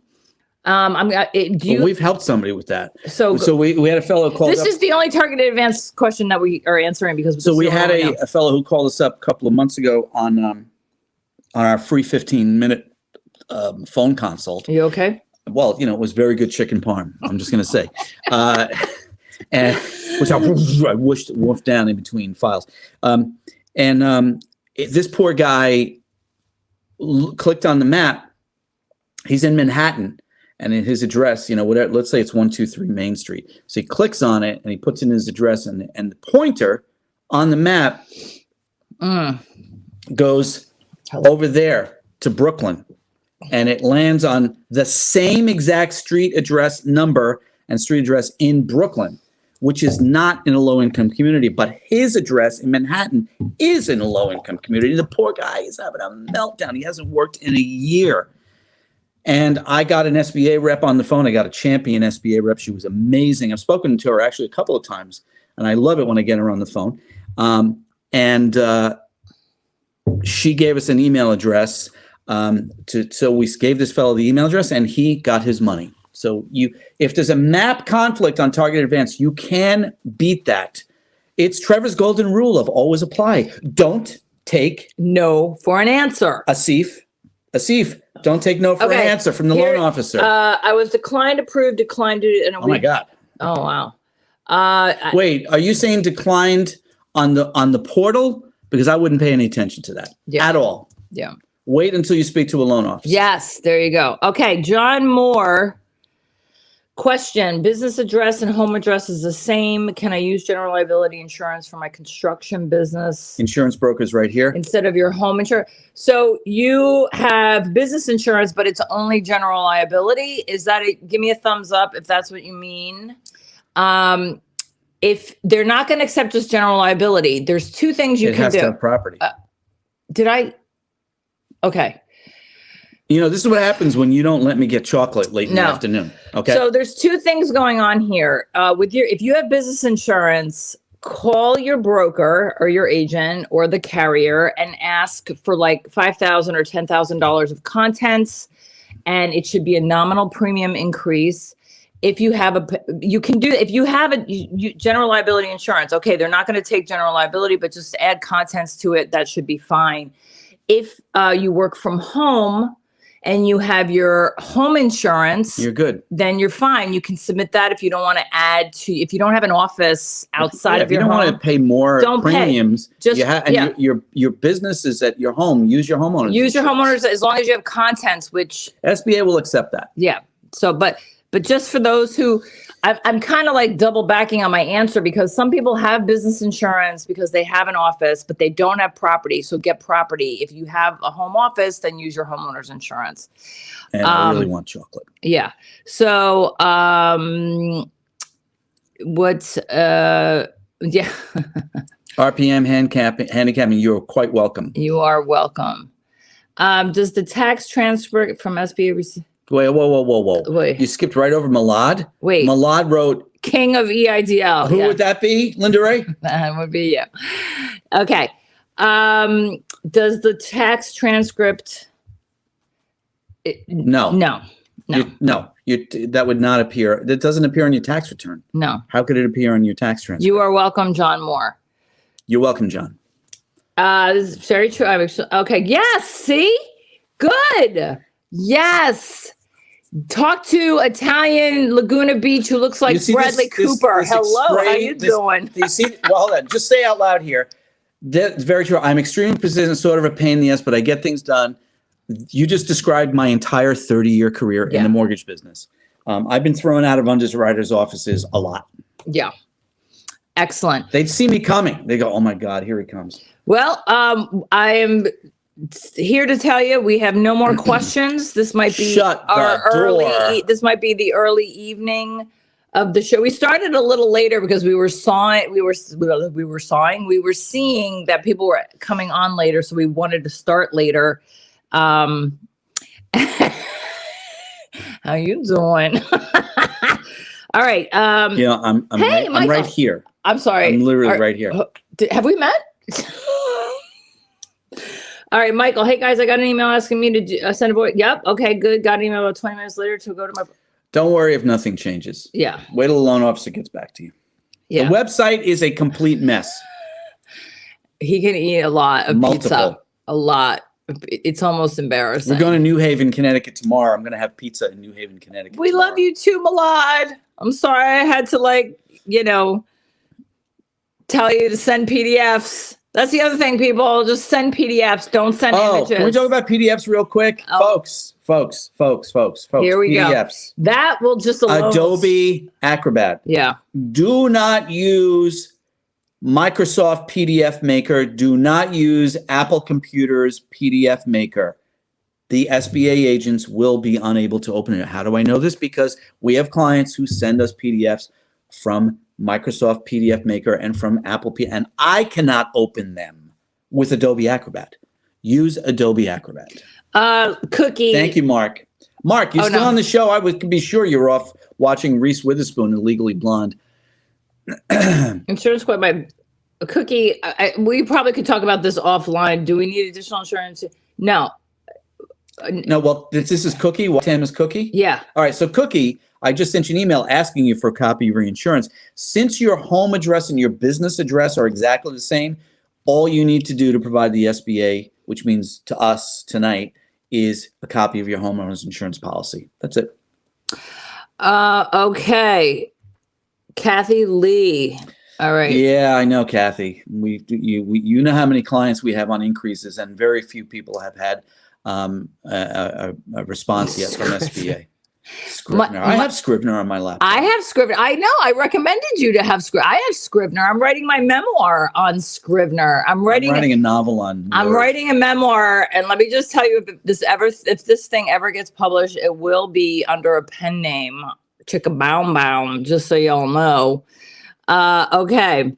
We've helped somebody with that. So we had a fellow call. This is the only targeted advance question that we are answering because. So we had a fellow who called us up a couple of months ago on our free 15-minute phone consult. Are you okay? Well, it was very good chicken parm. I'm just going to say, and which I wolfed down in between files, this poor guy clicked on the map. He's in Manhattan, and in his address, whatever, let's say it's 123 Main Street. So he clicks on it and he puts in his address, and the pointer on the map goes over there to Brooklyn, and it lands on the same exact street address number and street address in Brooklyn, which is not in a low-income community, but his address in Manhattan is in a low-income community. The poor guy is having a meltdown. He hasn't worked in a year. And I got an SBA rep on the phone. I got a champion SBA rep. She was amazing. I've spoken to her actually a couple of times, and I love it when I get her on the phone. She gave us an email address. So we gave this fellow the email address, and he got his money. So if there's a map conflict on targeted advance, you can beat that. It's Trevor's golden rule of always apply. Don't take no for an answer. Asif, don't take no for an answer from the loan officer. I was declined, approved, declined due to. Oh my God. Oh wow. Wait, are you saying declined on the portal? Because I wouldn't pay any attention to that at all. Yeah. Wait until you speak to a loan officer. Yes, there you go. Okay, John Moore. Question, business address and home address is the same. Can I use general liability insurance for my construction business? Insurance brokers right here. Instead of your home insurance. So you have business insurance, but it's only general liability. Is that it? Give me a thumbs up if that's what you mean. If they're not going to accept just general liability, there's two things you can do. It has to have property. Okay. This is what happens when you don't let me get chocolate late in the afternoon. Okay. So there's two things going on here. If you have business insurance, call your broker or your agent or the carrier and ask for like $5,000 or $10,000 of contents, and it should be a nominal premium increase. If you have general liability insurance, okay, they're not going to take general liability, but just add contents to it. That should be fine. If you work from home and you have your home insurance, you're good. Then you're fine. You can submit that if you don't want to if you don't have an office outside of your home. If you don't want to pay more premiums, pay. Your business is at your home. Use your homeowners. Use your homeowners as long as you have contents, which SBA will accept that. Yeah. So, but just for those who, I'm kind of like double backing on my answer because some people have business insurance because they have an office, but they don't have property. So get property. If you have a home office, then use your homeowner's insurance. And I really want chocolate. Yeah. So, RPM handicapping, you're quite welcome. You are welcome. Does the tax transfer from SBA receive? Wait, whoa. Wait. You skipped right over Malad? Wait. Malad wrote... King of Eidl. Who would that be, Linda Ray? That would be you. Okay. Does the tax transcript... No. That would not appear. That doesn't appear on your tax return. No. How could it appear on your tax transcript? You are welcome, John Moore. You're welcome, John. This is very true. Okay. Yes. See? Good. Yes. Talk to Italian Laguna Beach who looks like Bradley Cooper. Hello. How you doing? Do you see? Well, hold on. Just say out loud here. That's very true. I'm extremely persistent, sort of a pain in the ass, but I get things done. You just described my entire 30-year career in the mortgage business. I've been thrown out of underwriters' offices a lot. Yeah. Excellent. They'd see me coming. They go, oh my God, here he comes. Well, I am here to tell you we have no more questions. This might be this might be the early evening of the show. We started a little later because we were seeing that people were coming on later, so we wanted to start later. How you doing? All right. I'm right here. I'm sorry. I'm literally right here. Have we met? All right, Michael. Hey guys, I got an email asking me to send a voice. Yep. Okay, good. Got an email about 20 minutes later to go to my. Don't worry if nothing changes. Yeah. Wait till the loan officer gets back to you. Yeah. The website is a complete mess. He can eat a lot of pizza. A lot. It's almost embarrassing. We're going to New Haven, Connecticut tomorrow. I'm going to have pizza in New Haven, Connecticut. We love you too, Milad. I'm sorry I had to tell you to send PDFs. That's the other thing, people. Just send PDFs. Don't send images. Can we talk about PDFs real quick? Folks. Here we PDFs. Go. That will just alone. Adobe Acrobat. Yeah. Do not use Microsoft PDF Maker. Do not use Apple Computers PDF Maker. The SBA agents will be unable to open it. How do I know this? Because we have clients who send us PDFs from Microsoft PDF Maker and from Apple and I cannot open them with Adobe Acrobat. Use Adobe Acrobat. Cookie. Thank you, Mark. Mark, you're still on the show. I would be sure you're off watching Reese Witherspoon in Legally Blonde. Insurance quote by Cookie. We probably could talk about this offline. Do we need additional insurance? No. No, well, this is Cookie. What Tam is Cookie? Yeah. All right, so Cookie, I just sent you an email asking you for a copy of your insurance. Since your home address and your business address are exactly the same, all you need to do to provide the SBA, which means to us tonight, is a copy of your homeowner's insurance policy. That's it. Okay. Kathy Lee. All right. Yeah, I know, Kathy. You know how many clients we have on increases, and very few people have had a response yet from SBA. Scrivener. I have Scrivener on my laptop. I have Scrivener. I know. I recommended you to have Scrivener. I have Scrivener. I'm writing my memoir on Scrivener. I'm writing a novel on. I'm writing a memoir, and let me just tell you, if this thing ever gets published, it will be under a pen name, Chicka Baum Baum. Just so y'all know. Okay.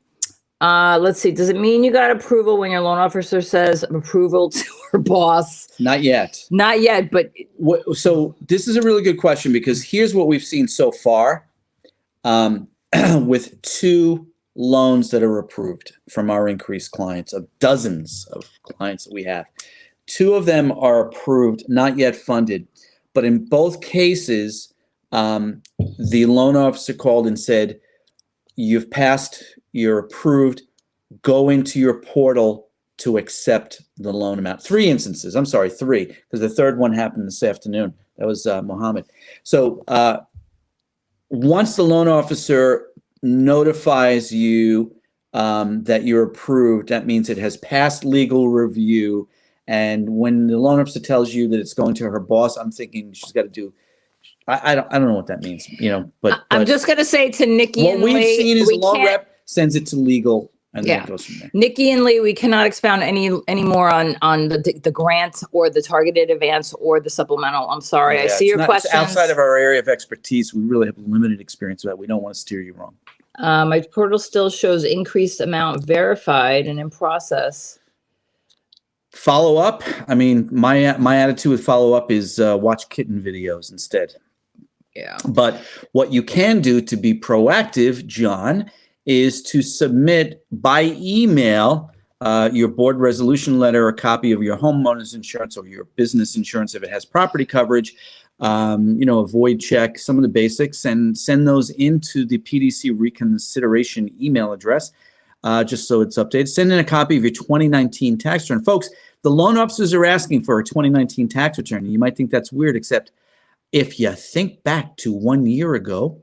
Let's see. Does it mean you got approval when your loan officer says approval to her boss? Not yet. Not yet, but so this is a really good question, because here's what we've seen so far with 2 loans that are approved from our increased clients, of dozens of clients that we have. 2 of them are approved, not yet funded, but in both cases, the loan officer called and said, "You've passed. You're approved. Go into your portal to accept the loan amount." 3 instances. I'm sorry, 3, because the third one happened this afternoon. That was Mohammed. So once the loan officer notifies you that you're approved, that means it has passed legal review. And when the loan officer tells you that it's going to her boss, I'm thinking she's got to do. I don't know what that means, but I'm just going to say to Nikki and Lee, what we've seen is the loan rep sends it to legal, and then it goes from there. Nikki and Lee, we cannot expound any more on the grant or the targeted advance or the supplemental. I'm sorry. I see your questions. It's outside of our area of expertise. We really have limited experience with that. We don't want to steer you wrong. My portal still shows increased amount verified and in process. Follow up. I mean, my attitude with follow up is watch kitten videos instead. Yeah. But what you can do to be proactive, John, is to submit by email your board resolution letter, a copy of your homeowner's insurance or your business insurance if it has property coverage, a void check, some of the basics, and send those into the PDC Reconsideration email address. just so it's updated. Send in a copy of your 2019 tax return. Folks, the loan officers are asking for a 2019 tax return. You might think that's weird, except if you think back to 1 year ago,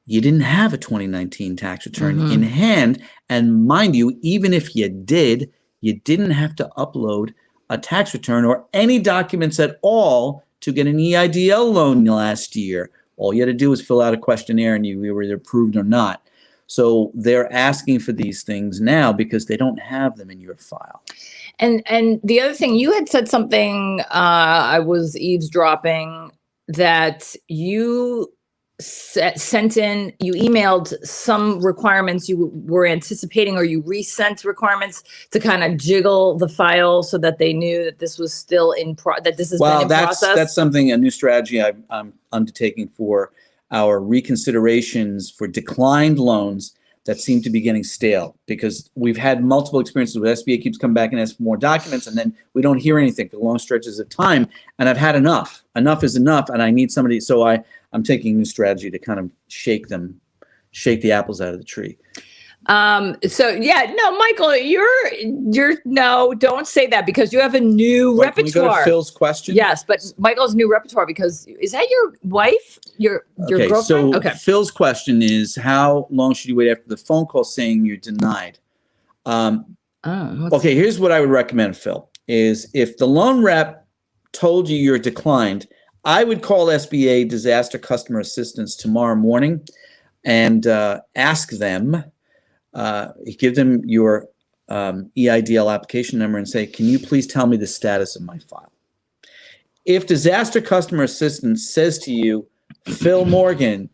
you didn't have a 2019 tax return in hand. And mind you, even if you did, you didn't have to upload a tax return or any documents at all to get an EIDL loan last year. All you had to do was fill out a questionnaire and you were either approved or not. So they're asking for these things now because they don't have them in your file. And the other thing, you had said something, I was eavesdropping, that you sent in, you emailed some requirements you were anticipating, or you resent requirements to kind of jiggle the file so that they knew that this was still that this has been in process. That's something, a new strategy I'm undertaking for our reconsiderations for declined loans that seem to be getting stale, because we've had multiple experiences where SBA keeps coming back and asking for more documents, and then we don't hear anything for long stretches of time. And I've had enough. Enough is enough, and I need somebody. So I'm taking a new strategy to kind of shake the apples out of the tree. So yeah, no, Michael, you're no, don't say that, because you have a new repertoire. Can we go to Phil's question? Yes, but Michael's new repertoire, because is that your wife? Your girlfriend? So okay. Phil's question is, how long should you wait after the phone call saying you're denied? Okay, here's what I would recommend, Phil, is if the loan rep told you you're declined, I would call SBA Disaster Customer Assistance tomorrow morning and ask them, give them your EIDL application number and say, can you please tell me the status of my file? If Disaster Customer Assistance says to you, Phil Morgan,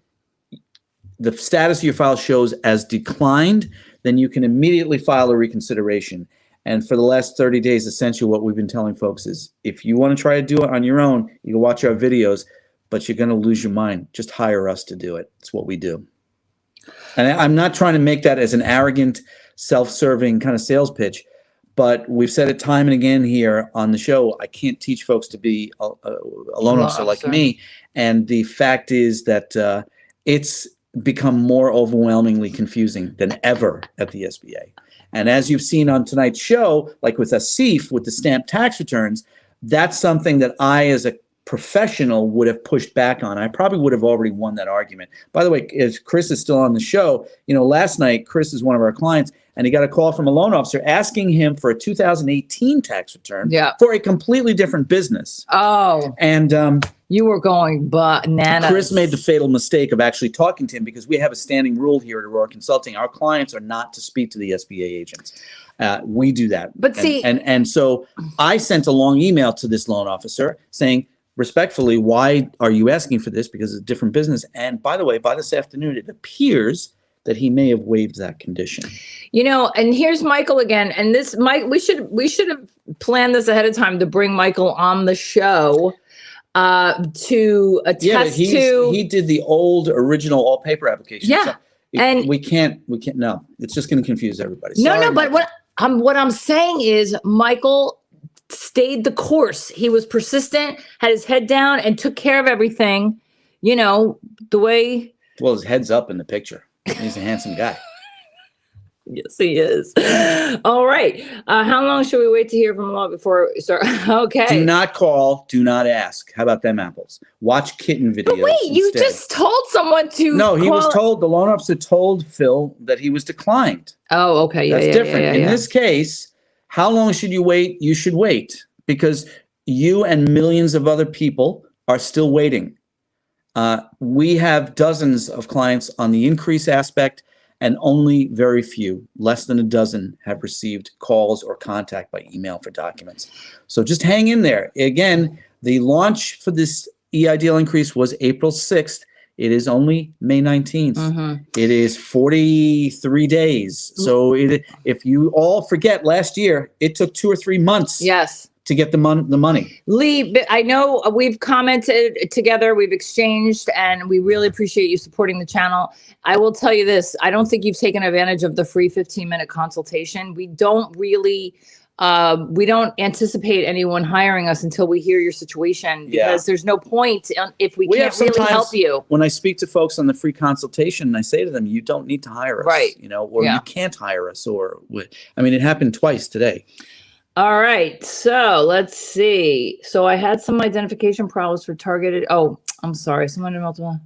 the status of your file shows as declined, then you can immediately file a reconsideration. And for the last 30 days, essentially what we've been telling folks is, if you want to try to do it on your own, you can watch our videos, but you're going to lose your mind. Just hire us to do it. It's what we do. And I'm not trying to make that as an arrogant, self-serving kind of sales pitch, but we've said it time and again here on the show. I can't teach folks to be a loan officer like me. And the fact is that it's become more overwhelmingly confusing than ever at the SBA. And as you've seen on tonight's show, like with Asif, with the stamped tax returns, that's something that I, as a professional, would have pushed back on. I probably would have already won that argument. By the way, if Chris is still on the show, last night, Chris is one of our clients, and he got a call from a loan officer asking him for a 2018 tax return for a completely different business. Oh. And you were going bananas. Chris made the fatal mistake of actually talking to him, because we have a standing rule here at Aurora Consulting. Our clients are not to speak to the SBA agents. We do that. But and so I sent a long email to this loan officer saying, respectfully, why are you asking for this? Because it's a different business. And by the way, by this afternoon, it appears that he may have waived that condition. And here's Michael again. And this, Mike, we should have planned this ahead of time to bring Michael on the show to attest to. He did the old original all paper application. Yeah. So and we can't, no, it's just going to confuse everybody. Sorry, but what I'm saying is, Michael stayed the course. He was persistent, had his head down, and took care of everything, the way. Well, his head's up in the picture. He's a handsome guy. Yes, he is. All right. How long should we wait to hear from law before we start? Okay. Do not call. Do not ask. How about them apples? Watch kitten videos. But wait, you just told someone to. No, he was told. The loan officer told Phil that he was declined. Oh, okay. Yeah, that's different. In this case, how long should you wait? You should wait, because you and millions of other people are still waiting. We have dozens of clients on the increase aspect, and only very few, less than a dozen, have received calls or contact by email for documents. So just hang in there. Again, the launch for this EIDL increase was April 6th. It is only May 19th. Mm-hmm. It is 43 days. So if you all forget, last year, it took 2 or 3 months. Yes. To get the money. Lee, I know we've commented together, we've exchanged, and we really appreciate you supporting the channel. I will tell you this, I don't think you've taken advantage of the free 15-minute consultation. We don't really we don't anticipate anyone hiring us until we hear your situation, because there's no point if we can't really help you. When I speak to folks on the free consultation, I say to them, you don't need to hire us, right? Or you can't hire us, it happened twice today. All right. So let's see. So I had some identification problems for targeted. Oh, I'm sorry. Someone in multiple.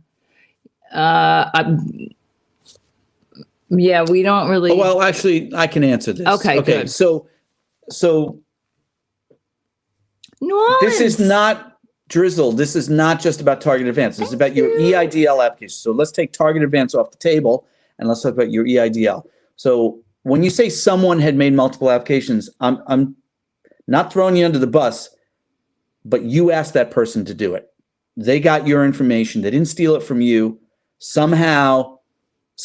Yeah, we don't really. Oh, well, actually, I can answer this. Okay. Good. So this is not Drizzle. This is not just about target advance. This is about your EIDL application. So let's take target advance off the table and let's talk about your EIDL. So when you say someone had made multiple applications, I'm not throwing you under the bus, but you asked that person to do it. They got your information. They didn't steal it from you. Somehow,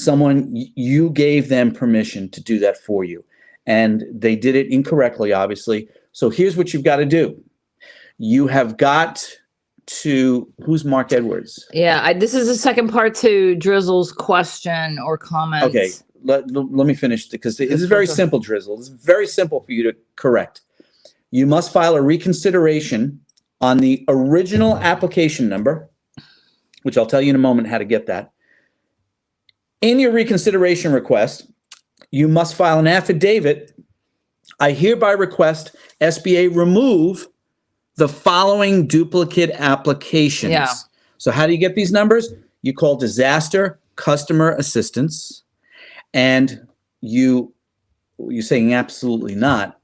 you gave them permission to do that for you. And they did it incorrectly, obviously. So here's what you've got to do. You have got to, who's Mark Edwards? Yeah, this is the second part to Drizzle's question or comment. Okay, let me finish, because this is very simple, Drizzle. It's very simple for you to correct. You must file a reconsideration on the original application number, which I'll tell you in a moment how to get that. In your reconsideration request, you must file an affidavit. I hereby request SBA remove the following duplicate applications. Yeah. So how do you get these numbers? You call disaster customer assistance, and you're saying absolutely not.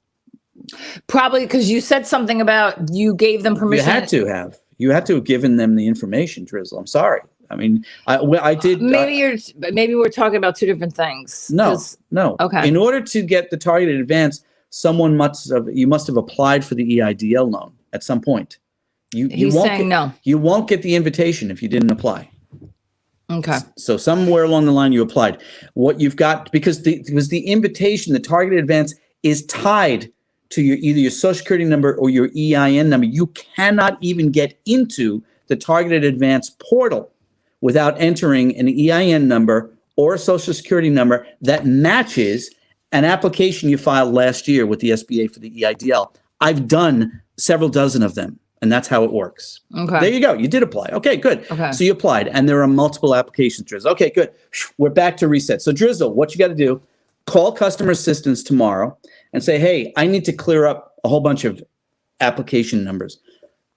Probably because you said something about you gave them permission. You had to have given them the information, Drizzle. I'm sorry. I mean, I did. Maybe we're talking about two different things. No. Okay. In order to get the targeted advance, you must have applied for the EIDL loan at some point. He's saying no. You won't get the invitation if you didn't apply. Okay. So somewhere along the line you applied. What you've got, because the invitation, the targeted advance, is tied to either your social security number or your EIN number. You cannot even get into the targeted advance portal without entering an EIN number or a social security number that matches an application you filed last year with the SBA for the EIDL. I've done several dozen of them, and that's how it works. Okay. There you go. You did apply. Okay, good. Okay. So you applied, and there are multiple applications, Drizzle. Okay, good. We're back to reset. So Drizzle, what you got to do, call customer assistance tomorrow and say, hey, I need to clear up a whole bunch of application numbers.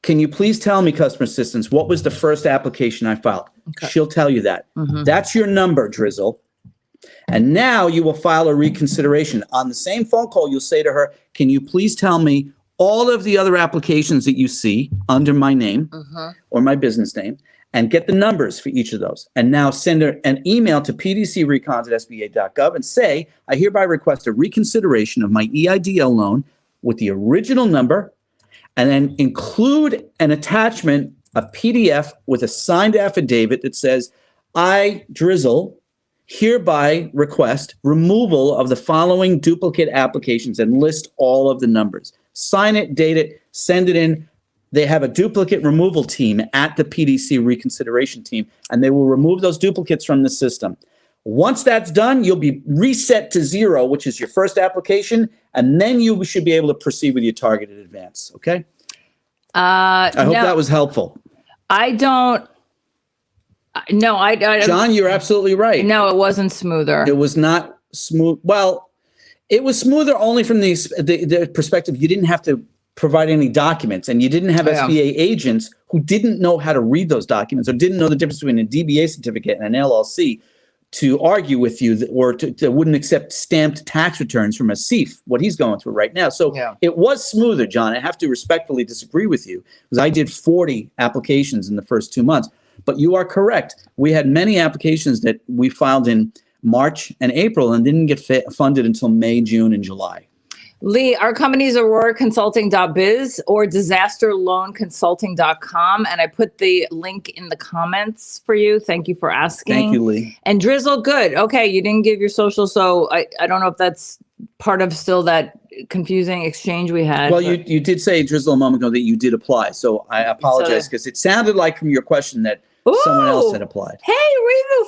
Can you please tell me, customer assistance, what was the first application I filed? Okay. She'll tell you that. Mm-hmm. That's your number, Drizzle. And now you will file a reconsideration. On the same phone call, you'll say to her, can you please tell me all of the other applications that you see under my name or my business name, and get the numbers for each of those. And now send her an email to pdcrecons@sba.gov and say, I hereby request a reconsideration of my EIDL loan with the original number, and then include an attachment, a PDF with a signed affidavit that says, I, Drizzle, hereby request removal of the following duplicate applications, and list all of the numbers. Sign it, date it, send it in. They have a duplicate removal team at the PDC reconsideration team, and they will remove those duplicates from the system. Once that's done, you'll be reset to 0, which is your first application, and then you should be able to proceed with your targeted advance. Okay? I hope that was helpful. I don't. No, I don't. John, you're absolutely right. No, it wasn't smoother. It was not smooth. Well, it was smoother only from the perspective you didn't have to provide any documents, and you didn't have SBA agents who didn't know how to read those documents or didn't know the difference between a DBA certificate and an LLC to argue with you, or to wouldn't accept stamped tax returns from a CIF, what he's going through right now. So it was smoother, John. I have to respectfully disagree with you, because I did 40 applications in the first 2 months. But you are correct. We had many applications that we filed in March and April and didn't get funded until May, June, and July. Lee, our company is auroraconsulting.biz or disasterloanconsulting.com. And I put the link in the comments for you. Thank you for asking. Thank you, Lee. And Drizzle, good. Okay, you didn't give your social, so I don't know if that's part of still that confusing exchange we had. Well, you did say, Drizzle, a moment ago that you did apply. So I apologize, because it sounded like from your question that someone else had applied. Hey, Rivu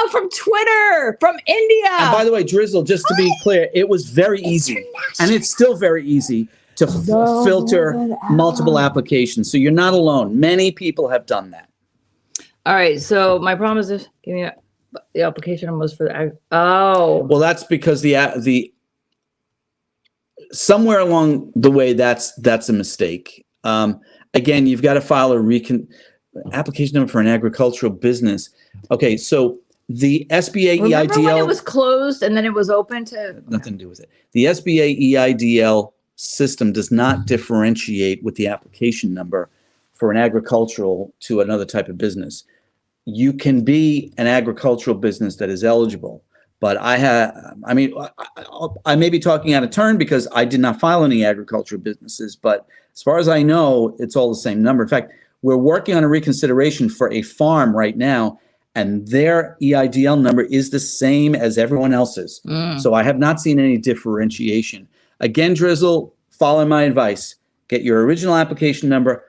from Twitter, from India. And by the way, Drizzle, just to be clear, it was very easy, and it's still very easy to filter multiple applications. So you're not alone. Many people have done that. All right. So my problem is this. Give me the application was for the. Oh. Well, that's because the somewhere along the way, that's a mistake. Again, you've got to file a application number for an agricultural business. Okay, so the SBA Remember EIDL. when it was closed and then it was open to Nothing to do with it. The SBA EIDL system does not differentiate with the application number for an agricultural to another type of business. You can be an agricultural business that is eligible, but I may be talking out of turn because I did not file any agricultural businesses, but as far as I know, it's all the same number. In fact, we're working on a reconsideration for a farm right now, and their EIDL number is the same as everyone else's. So I have not seen any differentiation. Again, Drizzle, follow my advice. Get your original application number.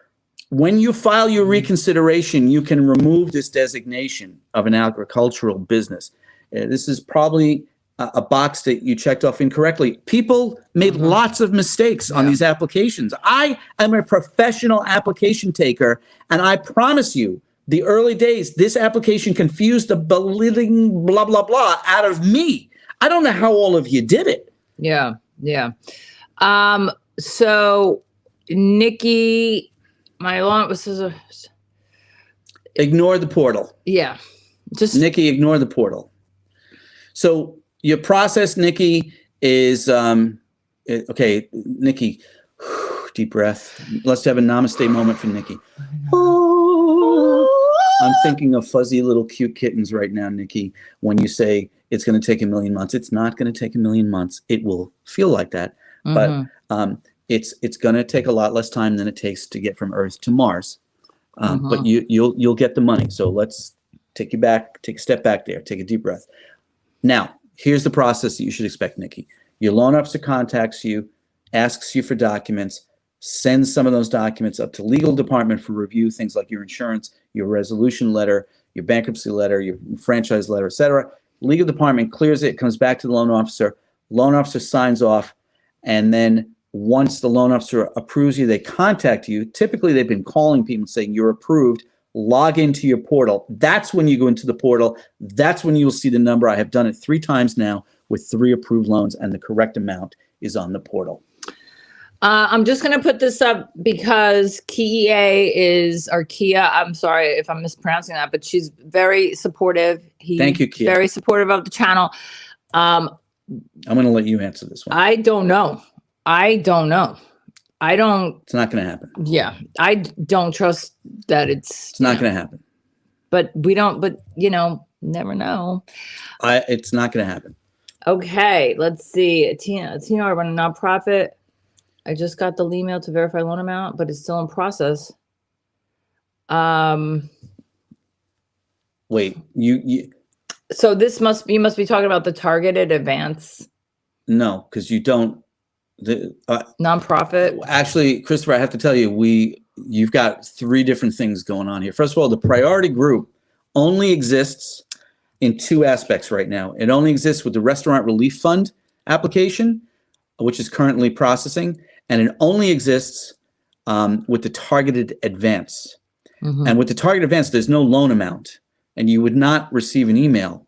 When you file your reconsideration, you can remove this designation of an agricultural business. This is probably a box that you checked off incorrectly. People made lots of mistakes on these applications. I am a professional application taker, and I promise you, the early days, this application confused the belittling blah, blah, blah out of me. I don't know how all of you did it. Yeah. So Nikki, my alarm was Ignore the portal. Yeah. Just Nikki, ignore the portal. So your process, Nikki, is okay. Nikki, deep breath. Let's have a namaste moment for Nikki. I'm thinking of fuzzy little cute kittens right now, Nikki. When you say it's going to take 1,000,000 months, it's not going to take 1,000,000 months. It will feel like that, but it's going to take a lot less time than it takes to get from Earth to Mars. But you'll get the money. So let's take a step back there. Take a deep breath. Now, here's the process that you should expect, Nikki. Your loan officer contacts you, asks you for documents, sends some of those documents up to legal department for review, things like your insurance, your resolution letter, your bankruptcy letter, your franchise letter, etc. Legal department clears it, comes back to the loan officer signs off, and then once the loan officer approves you, they contact you. Typically, they've been calling people saying you're approved. Log into your portal. That's when you go into the portal. That's when you'll see the number. I have done it 3 times now with 3 approved loans, and the correct amount is on the portal. I'm just going to put this up because Kia, I'm sorry if I'm mispronouncing that, but she's very supportive. Thank you, Kia. Very supportive of the channel. I'm going to let you answer this one. I don't know. It's not going to happen. Yeah. I don't trust that it's not going to happen. But never know. It's not going to happen. Okay. Let's see. Tina, I run a nonprofit. I just got the email to verify loan amount, but it's still in process. Wait, you. So you must be talking about the targeted advance. No, because you don't. Nonprofit. Actually, Christopher, I have to tell you, you've got 3 different things going on here. First of all, the priority group only exists in 2 aspects right now. It only exists with the Restaurant Relief Fund application, which is currently processing, and it only exists with the targeted advance. And with the targeted advance, there's no loan amount, and you would not receive an email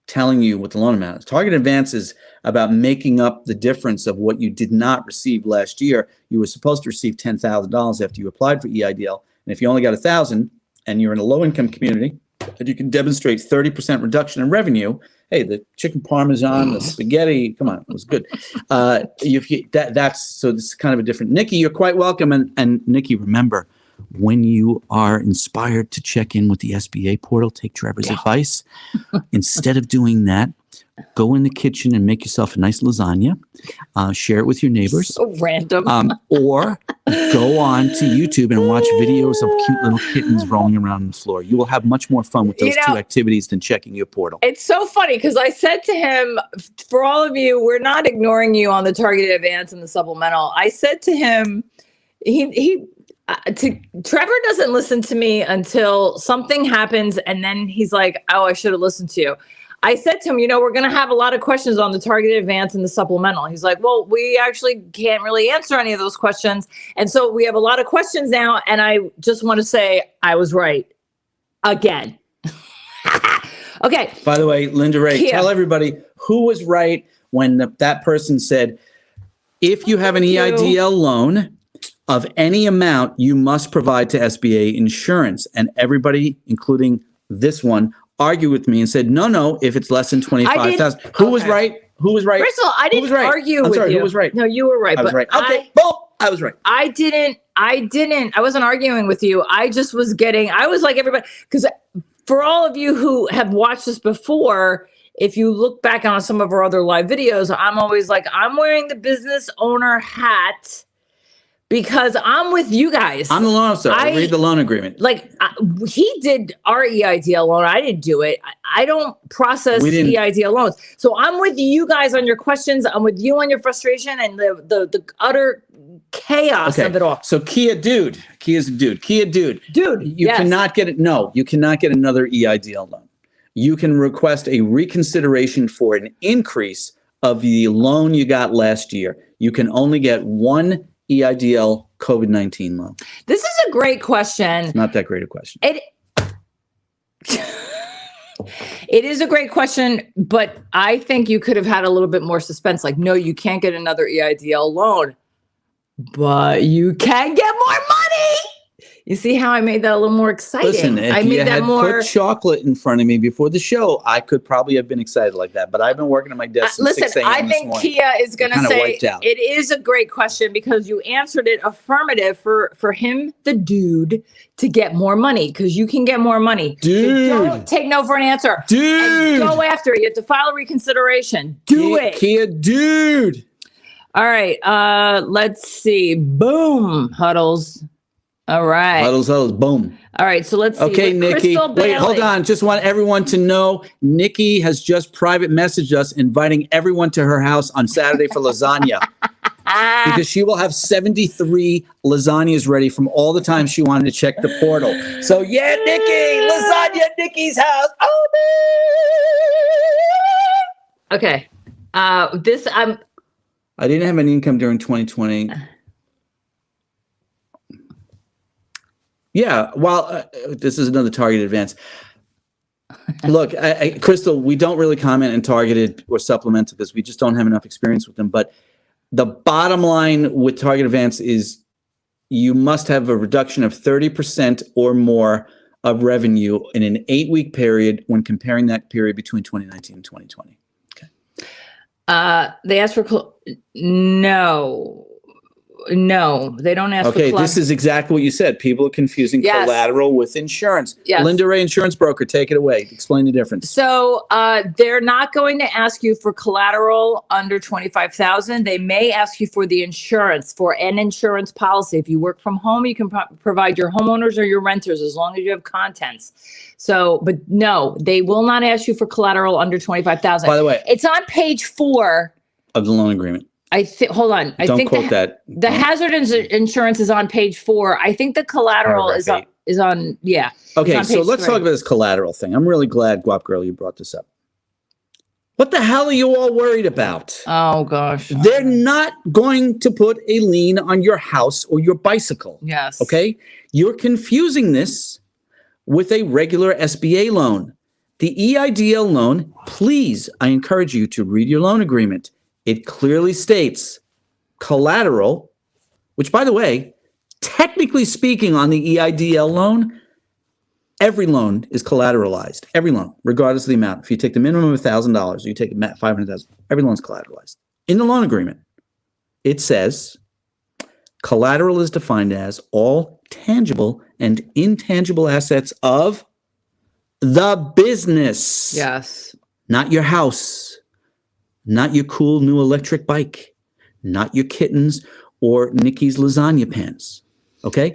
telling you what the loan amount is. Targeted advance is about making up the difference of what you did not receive last year. You were supposed to receive $10,000 after you applied for EIDL, and if you only got $1,000 and you're in a low-income community, and you can demonstrate 30% reduction in revenue. Hey, the chicken parmesan, the spaghetti, come on, it was good. So this is kind of a different. Nikki, you're quite welcome. And Nikki, remember, when you are inspired to check in with the SBA portal, take Trevor's advice. Instead of doing that, go in the kitchen and make yourself a nice lasagna. Share it with your neighbors. So random. Or go on to YouTube and watch videos of cute little kittens rolling around on the floor. You will have much more fun with those 2 activities than checking your portal. It's so funny because I said to him, for all of you, we're not ignoring you on the targeted advance and the supplemental. I said to him, Trevor doesn't listen to me until something happens, and then he's like, "Oh, I should have listened to you." I said to him, we're going to have a lot of questions on the targeted advance and the supplemental. He's like, well, we actually can't really answer any of those questions. And so we have a lot of questions now. And I just want to say I was right again. Okay. By the way, Linda Ray, tell everybody who was right when that person said, if you have an EIDL loan of any amount, you must provide to SBA insurance. And everybody, including this one, argue with me and said, no, if it's less than 25,000. Who was right? Who was right? First of all, I didn't argue with you. Who was right? No, you were right. I was right. Okay, I was right. I wasn't arguing with you. I was like everybody, because for all of you who have watched this before, if you look back on some of our other live videos, I'm always like, I'm wearing the business owner hat because I'm with you guys. I'm the loan officer. I read the loan agreement. He did our EIDL loan. I didn't do it. I don't process EIDL loans. So I'm with you guys on your questions. I'm with you on your frustration and the utter chaos of it all. So Kia's a dude. Dude, you cannot get it. No, you cannot get another EIDL loan. You can request a reconsideration for an increase of the loan you got last year. You can only get one EIDL COVID-19 loan. This is a great question. It's not that great a question. It is a great question, but I think you could have had a little bit more suspense. Like, no, you can't get another EIDL loan, but you can get more money. You see how I made that a little more exciting? Listen, if you had put chocolate in front of me before the show, I could probably have been excited like that. But I've been working at my desk since 6 a.m. I think Kia is going to say it is a great question because you answered it affirmative for him, the dude, to get more money because you can get more money. Dude. So don't take no for an answer. Dude. And go after it. You have to file a reconsideration. Do it. Kia, dude. All right. Let's see. Boom. Huddles. All right. Huddles, boom. All right, so let's see. Okay, Nikki. Wait, hold on. Just want everyone to know Nikki has just private messaged us inviting everyone to her house on Saturday for lasagna. Because she will have 73 lasagnas ready from all the time she wanted to check the portal. So yeah, Nikki, lasagna at Nikki's house. Oh man. Okay. I didn't have any income during 2020. Yeah, well, this is another targeted advance. Look, Crystal, we don't really comment in targeted or supplemental because we just don't have enough experience with them. But the bottom line with target advance is you must have a reduction of 30% or more of revenue in an 8-week period when comparing that period between 2019 and 2020. Okay. They asked for No, they don't ask for collateral. This is exactly what you said. People are confusing collateral with insurance. Yes. Linda Ray, insurance broker, take it away. Explain the difference. So they're not going to ask you for collateral under $25,000. They may ask you for the insurance, for an insurance policy. If you work from home, you can provide your homeowners or your renters as long as you have contents. So, but no, they will not ask you for collateral under $25,000. By the way, it's on page 4 of the loan agreement. Hold on. Don't quote that. The hazard insurance is on page 4. I think the collateral is on. Yeah. Okay, so let's talk about this collateral thing. I'm really glad, Guap Girl, you brought this up. What the hell are you all worried about? Oh, gosh. They're not going to put a lien on your house or your bicycle. Yes. Okay? You're confusing this with a regular SBA loan. The EIDL loan, please, I encourage you to read your loan agreement. It clearly states collateral, which, by the way, technically speaking on the EIDL loan, every loan is collateralized. Every loan, regardless of the amount. If you take the minimum of $1,000 or you take $500,000, every loan is collateralized. In the loan agreement, it says collateral is defined as all tangible and intangible assets of the business. Yes. Not your house. Not your cool new electric bike, not your kittens or Nikki's lasagna pants. Okay?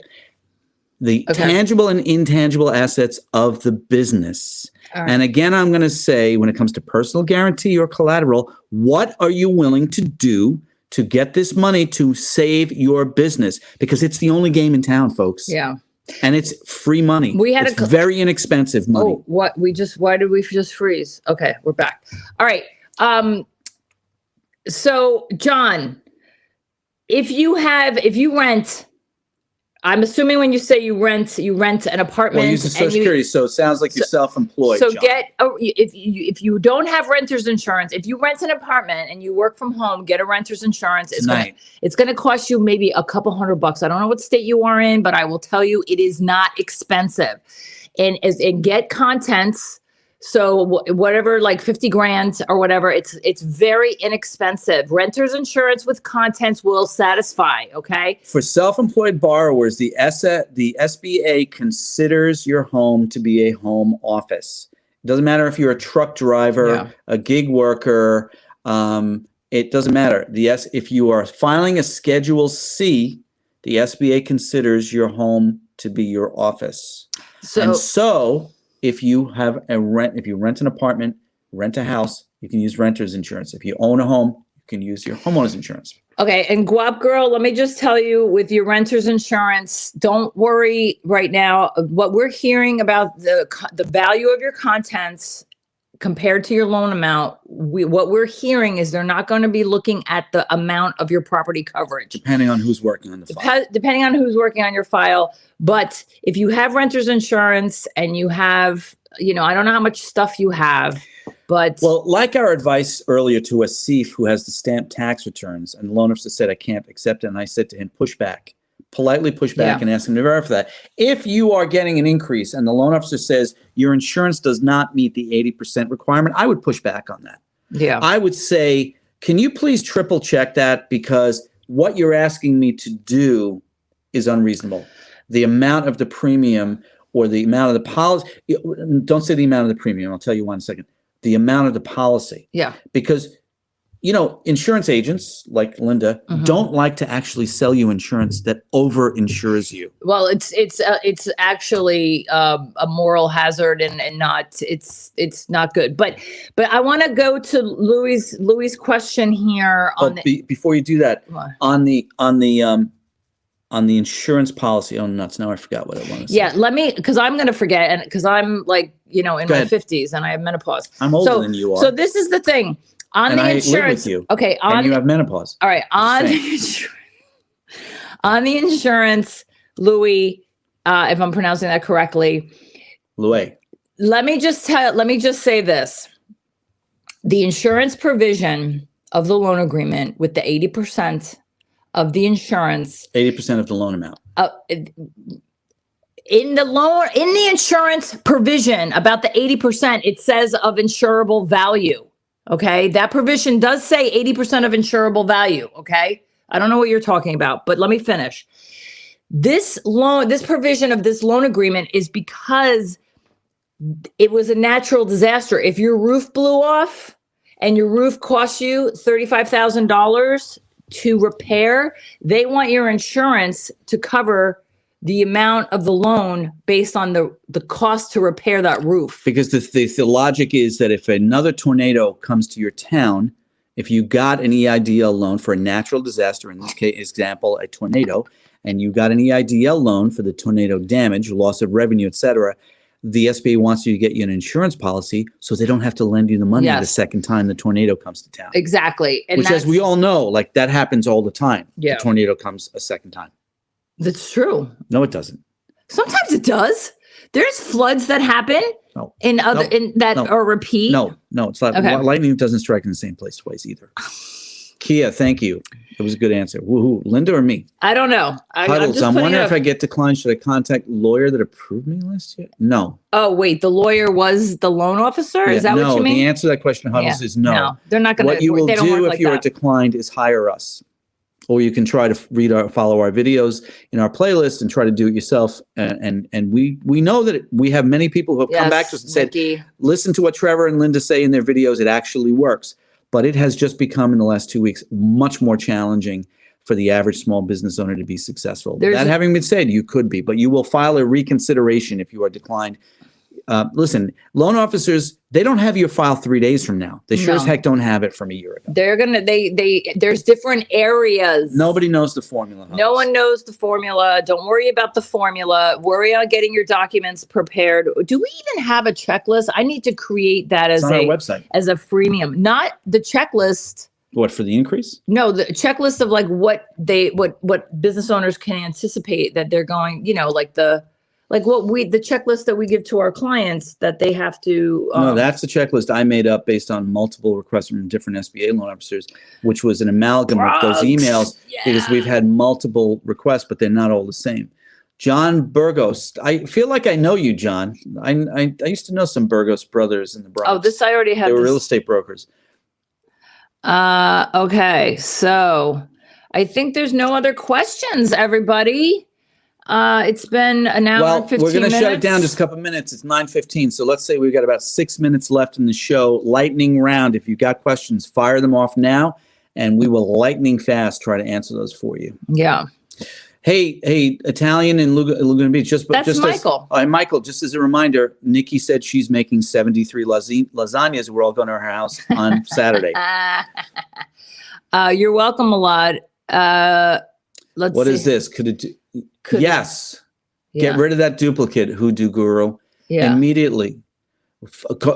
The tangible and intangible assets of the business. Right. And again, I'm going to say when it comes to personal guarantee or collateral, what are you willing to do to get this money to save your business, because it's the only game in town, folks. Yeah. And it's free money. It's very inexpensive money. Oh, why did we just freeze? Okay, we're back. All right. So John, if you rent, I'm assuming when you say you rent an apartment. Well, using Social Security, so it sounds like you're self-employed. So John. If you don't have renter's insurance, if you rent an apartment and you work from home, get a renter's insurance. It's gonna cost you maybe a couple $100. I don't know what state you are in, but I will tell you it is not expensive. And get contents. So whatever, like 50 grand or whatever, it's very inexpensive. Renter's insurance with contents will satisfy. Okay. For self-employed borrowers, the SBA considers your home to be a home office. It doesn't matter if you're a truck driver, a gig worker. It doesn't matter. If you are filing a Schedule C, the SBA considers your home to be your office. So if you rent an apartment, rent a house, you can use renter's insurance. If you own a home, you can use your homeowner's insurance. Okay. And Guap Girl, let me just tell you, with your renter's insurance, don't worry right now. What we're hearing about the value of your contents compared to your loan amount, what we're hearing is they're not going to be looking at the amount of your property coverage. Depending on who's working on the file. Depending on who's working on your file. But if you have renter's insurance and you have, I don't know how much stuff you have, but. Well, like our advice earlier to Asif, who has the stamped tax returns, and the loan officer said, I can't accept it. And I said to him, politely push back and ask him to verify that. If you are getting an increase and the loan officer says your insurance does not meet the 80% requirement, I would push back on that. Yeah. I would say, can you please triple check that? Because what you're asking me to do is unreasonable. The amount of the premium or the amount of the policy, don't say the amount of the premium. I'll tell you one second. The amount of the policy. Yeah. Because insurance agents like Linda don't like to actually sell you insurance that over-insures you. Well, it's actually a moral hazard and it's not good. But I want to go to Louis' question here on before you do that, on the insurance policy. Oh nuts! Now I forgot what I want to say. Yeah, because I'm going to forget, and because I'm like in my 50s and I have menopause. I'm older than you are. So this is the thing. On the insurance, I live with you. Okay. And you have menopause. All right. On the insurance, Louis, if I'm pronouncing that correctly, Louis. Let me just say this: the insurance provision of the loan agreement with the 80% of the insurance, 80% of the loan amount. In the insurance provision about the 80%, it says of insurable value. Okay, that provision does say 80% of insurable value. Okay, I don't know what you're talking about, but let me finish. This provision of this loan agreement is because it was a natural disaster. If your roof blew off and your roof cost you $35,000 to repair, they want your insurance to cover the amount of the loan based on the cost to repair that roof. Because the logic is that if another tornado comes to your town, if you got an EIDL loan for a natural disaster, in this case, example, a tornado, and you got an EIDL loan for the tornado damage, loss of revenue, et cetera, the SBA wants you to get you an insurance policy so they don't have to lend you the money the second time the tornado comes to town. Exactly. And which, as we all know, like that happens all the time. Yeah. The tornado comes a second time. That's true. No, it doesn't. Sometimes it does. There's floods that happen or repeat. No, it's not. Okay. Lightning doesn't strike in the same place twice either. Kia, thank you. It was a good answer. Woohoo. Linda or me? I don't know. I'm wondering if I get declined, should I contact lawyer that approved me last year? No. Oh, wait. The lawyer was the loan officer? Yeah, is that what you mean? No, the answer to that question, Huddles, is no. No, they're not going to. What you will do if you are declined is hire us. Or you can try to follow our videos in our playlist and try to do it yourself. And we know that we have many people who have come back to us and said, listen to what Trevor and Linda say in their videos. It actually works. But it has just become, in the last 2 weeks, much more challenging for the average small business owner to be successful. That having been said, you could be. But you will file a reconsideration if you are declined. Listen, loan officers, they don't have your file 3 days from now. They sure as heck don't have it from a year ago. They're gonna, there's different areas. Nobody knows the formula. No one knows the formula. Don't worry about the formula. Worry on getting your documents prepared. Do we even have a checklist? I need to create that as on our website. As a freemium, not the checklist. What, for the increase? No, the checklist of like what business owners can anticipate that they're going, you know, like the checklist that we give to our clients that they have to. No, that's a checklist I made up based on multiple requests from different SBA loan officers, which was an amalgam of those emails because we've had multiple requests, but they're not all the same. John Burgos, I feel like I know you, John. I used to know some Burgos brothers in the Bronx. Oh, this I already have. They were real estate brokers. Okay, so I think there's no other questions, everybody. It's been an hour and 15 minutes. We're going to shut it down just a couple of minutes. It's 9:15. So let's say we've got about 6 minutes left in the show. Lightning round. If you've got questions, fire them off now, and we will lightning fast try to answer those for you. Yeah. Hey, Italian in Laguna Beach. That's Michael. Michael, just as a reminder, Nikki said she's making 73 lasagnas. We're all going to her house on Saturday. You're welcome a lot. What is this? Yes. Get rid of that duplicate, Hoodoo Guru. Yeah. Immediately.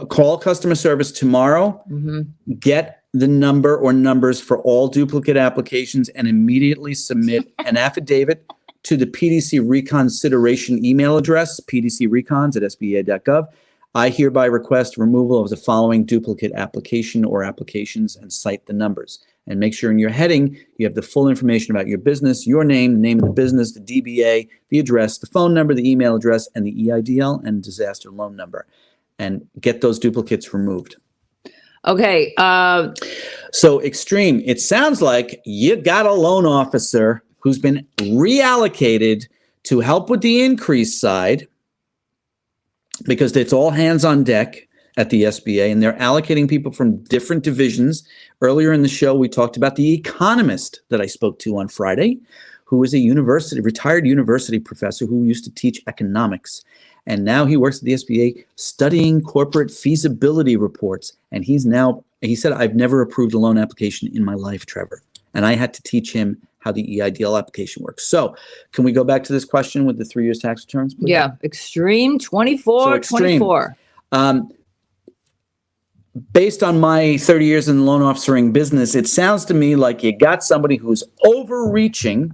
Call customer service tomorrow. Mm-hmm. Get the number or numbers for all duplicate applications and immediately submit an affidavit to the PDC Reconsideration email address, pdcrecons@sba.gov. I hereby request removal of the following duplicate application or applications and cite the numbers. And make sure in your heading, you have the full information about your business, your name, the name of the business, the DBA, the address, the phone number, the email address, and the EIDL and disaster loan number. And get those duplicates removed. Okay. So Extreme, it sounds like you got a loan officer who's been reallocated to help with the increase side because it's all hands on deck at the SBA, and they're allocating people from different divisions. Earlier in the show, we talked about the economist that I spoke to on Friday, who is a retired university professor who used to teach economics. And now he works at the SBA studying corporate feasibility reports. And he said, I've never approved a loan application in my life, Trevor. And I had to teach him how the EIDL application works. So can we go back to this question with the 3 years tax returns, please? Yeah, Extreme 24. Based on my 30 years in the loan officering business, it sounds to me like you got somebody who's overreaching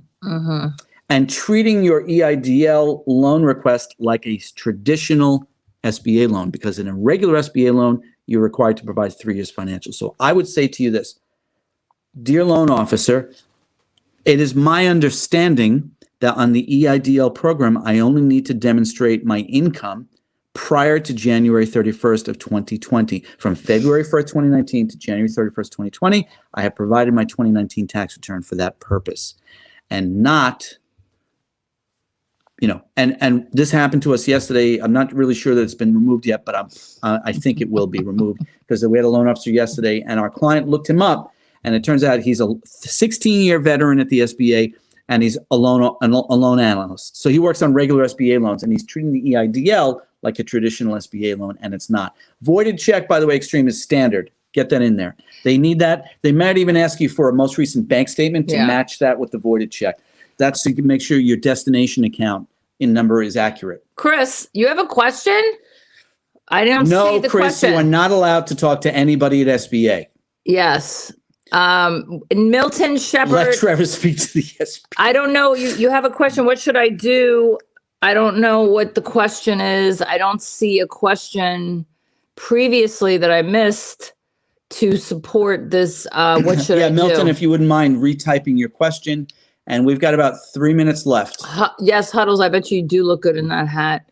and treating your EIDL loan request like a traditional SBA loan, because in a regular SBA loan, you're required to provide 3 years financial. So I would say to you this, dear loan officer, it is my understanding that on the EIDL program, I only need to demonstrate my income prior to January 31st of 2020. From February 1st, 2019 to January 31st, 2020, I have provided my 2019 tax return for that purpose. And not, and this happened to us yesterday. I'm not really sure that it's been removed yet, but I think it will be removed because we had a loan officer yesterday and our client looked him up, and it turns out he's a 16-year veteran at the SBA and he's a loan analyst. So he works on regular SBA loans and he's treating the EIDL like a traditional SBA loan, and it's not. Voided check, by the way, Extreme, is standard. Get that in there. They need that. They might even ask you for a most recent bank statement to match that with the voided check. That's to make sure your destination account in number is accurate. Chris, you have a question? I don't see the question. No, Chris, you are not allowed to talk to anybody at SBA. Yes. Milton Shepard. Let Trevor speak to the SBA. I don't know. You have a question. What should I do? I don't know what the question is. I don't see a question previously that I missed to support this. What should I do? Milton, if you wouldn't mind retyping your question. And we've got about 3 minutes left. Yes, Huddles, I bet you do look good in that hat.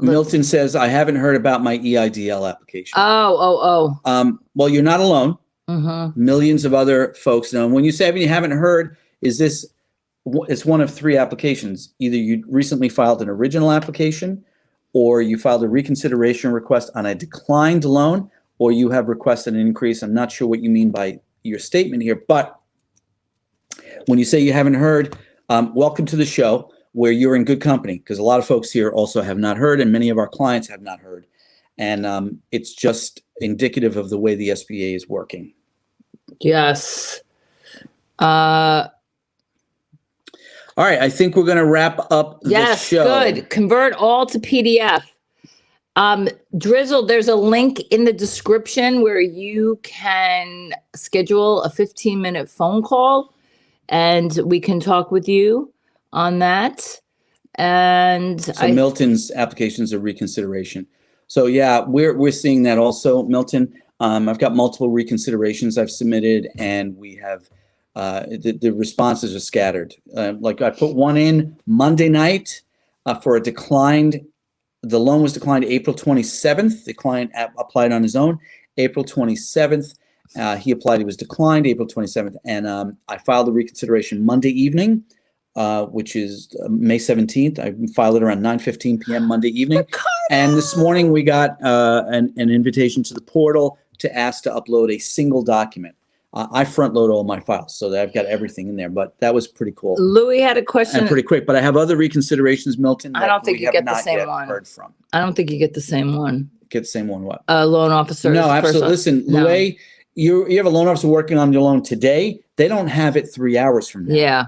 Milton says, I haven't heard about my EIDL application. Well, you're not alone. Mm-hmm. Millions of other folks know. And when you say you haven't heard, it's one of three applications. Either you recently filed an original application, or you filed a reconsideration request on a declined loan, or you have requested an increase. I'm not sure what you mean by your statement here, but when you say you haven't heard, welcome to the show where you're in good company, because a lot of folks here also have not heard, and many of our clients have not heard. And it's just indicative of the way the SBA is working. Yes. All right, I think we're going to wrap up the show. Good. Convert all to PDF. Drizzle, there's a link in the description where you can schedule a 15-minute phone call, and we can talk with you on that. And so Milton's applications of reconsideration. So yeah, we're seeing that also, Milton. I've got multiple reconsiderations I've submitted, and we have the responses are scattered. Like I put one in Monday night for a declined. The loan was declined April 27th. The client applied on his own. April 27th, he applied. He was declined April 27th, and I filed the reconsideration Monday evening, which is May 17th. I filed it around 9:15 p.m. Monday evening. Ricardo! And this morning we got an invitation to the portal to ask to upload a single document. I front load all my files so that I've got everything in there, but that was pretty cool. Louis had a question. And pretty quick, but I have other reconsiderations, Milton. I don't think you get the same one. Heard from. I don't think you get the same one. Get the same one what? Loan officer. No, absolutely. Listen, No. Louis, you have a loan officer working on your loan today. They don't have it 3 hours from now. Yeah.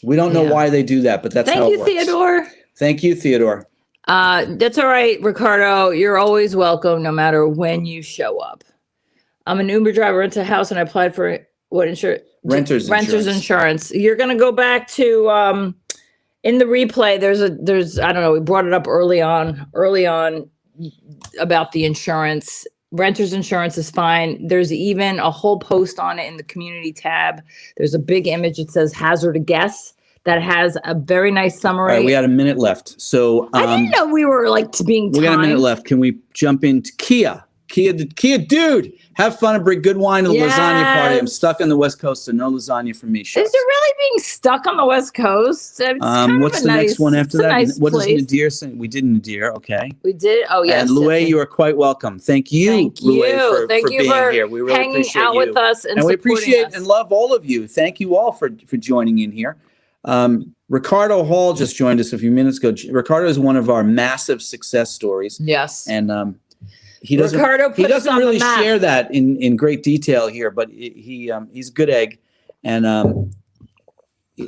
We don't know why they do that, but that's how it works. Thank you, Theodore. Thank you, Theodore. That's all right, Ricardo. You're always welcome, no matter when you show up. I'm an Uber driver, rent a house, and I applied for what insurance? Renter's insurance. You're going to go back to in the replay. There's I don't know. We brought it up early on about the insurance. Renter's insurance is fine. There's even a whole post on it in the community tab. There's a big image that says hazard a guess that has a very nice summary. All right, we had a minute left. So I didn't know we were like being timed. We got a minute left. Can we jump into Kia? Kia, dude, have fun and bring good wine to the lasagna party. I'm stuck on the West Coast, so no lasagna for me. Is it really being stuck on the West Coast? What's the next one after that? What does Nadir say? We did Nadir, okay. We did? Oh, yes. And Louis, you are quite welcome. Thank you, Louis, for being here. We really hanging appreciate out you. with us and we appreciate us. and love all of you. Thank you all for joining in here. Ricardo Hall just joined us a few minutes ago. Ricardo is one of our massive success stories. Yes. And he doesn't really share that in great detail here, but he's a good egg, and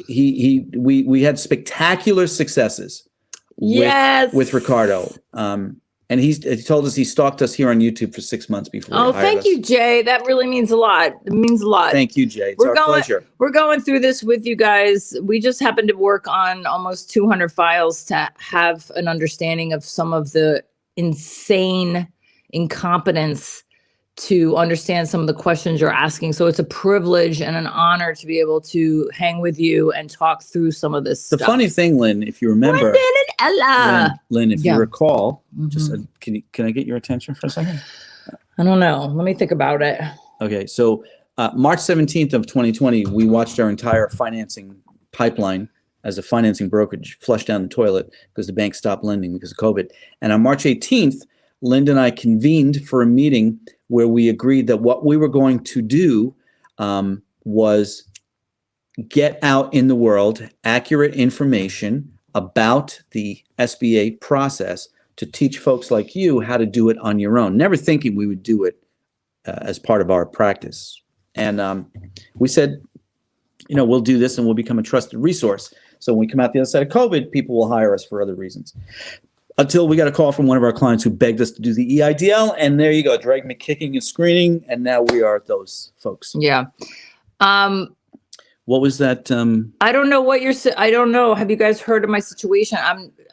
we had spectacular successes. With Ricardo, and he told us he stalked us here on YouTube for 6 months before. Oh, thank you, Jay. That really means a lot. It means a lot. Thank you, Jay. It's our pleasure. We're going through this with you guys. We just happened to work on almost 200 files to have an understanding of some of the insane incompetence to understand some of the questions you're asking. So it's a privilege and an honor to be able to hang with you and talk through some of this stuff. The funny thing, Lynn, if you remember, Brendan and Ella. Lynn, if you recall, just can I get your attention for a second? I don't know. Let me think about it. Okay, so March 17th of 2020, we watched our entire financing pipeline as a financing brokerage flush down the toilet because the bank stopped lending because of COVID. And on March 18th, Linda and I convened for a meeting where we agreed that what we were going to do was get out in the world accurate information about the SBA process to teach folks like you how to do it on your own, never thinking we would do it as part of our practice. And we said, we'll do this and we'll become a trusted resource. So when we come out the other side of COVID, people will hire us for other reasons. Until we got a call from one of our clients who begged us to do the Eidl, and there you go, drag me kicking and screaming, and now we are those folks. Yeah. What was that? I don't know what I don't know. Have you guys heard of my situation?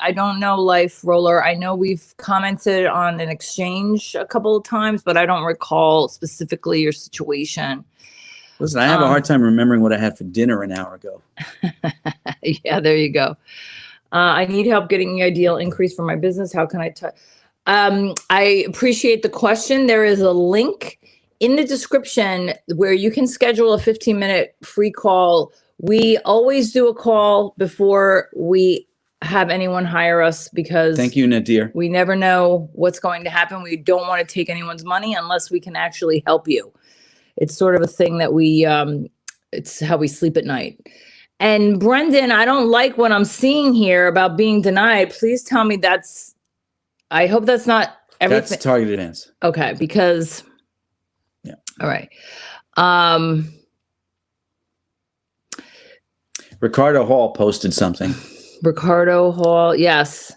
I don't know, Life Roller. I know we've commented on an exchange a couple of times, but I don't recall specifically your situation. Listen, I have a hard time remembering what I had for dinner an hour ago. Yeah, there you go. I need help getting the ideal increase for my business. How can I I appreciate the question. There is a link in the description where you can schedule a 15-minute free call. We always do a call before we have anyone hire us because thank you, Nadir. We never know what's going to happen. We don't want to take anyone's money unless we can actually help you. It's sort of a thing that it's how we sleep at night. And Brendan, I don't like what I'm seeing here about being denied. Please tell me I hope that's not everything. That's targeted advance. Okay, because, yeah. All right. Ricardo Hall posted something. Ricardo Hall, yes.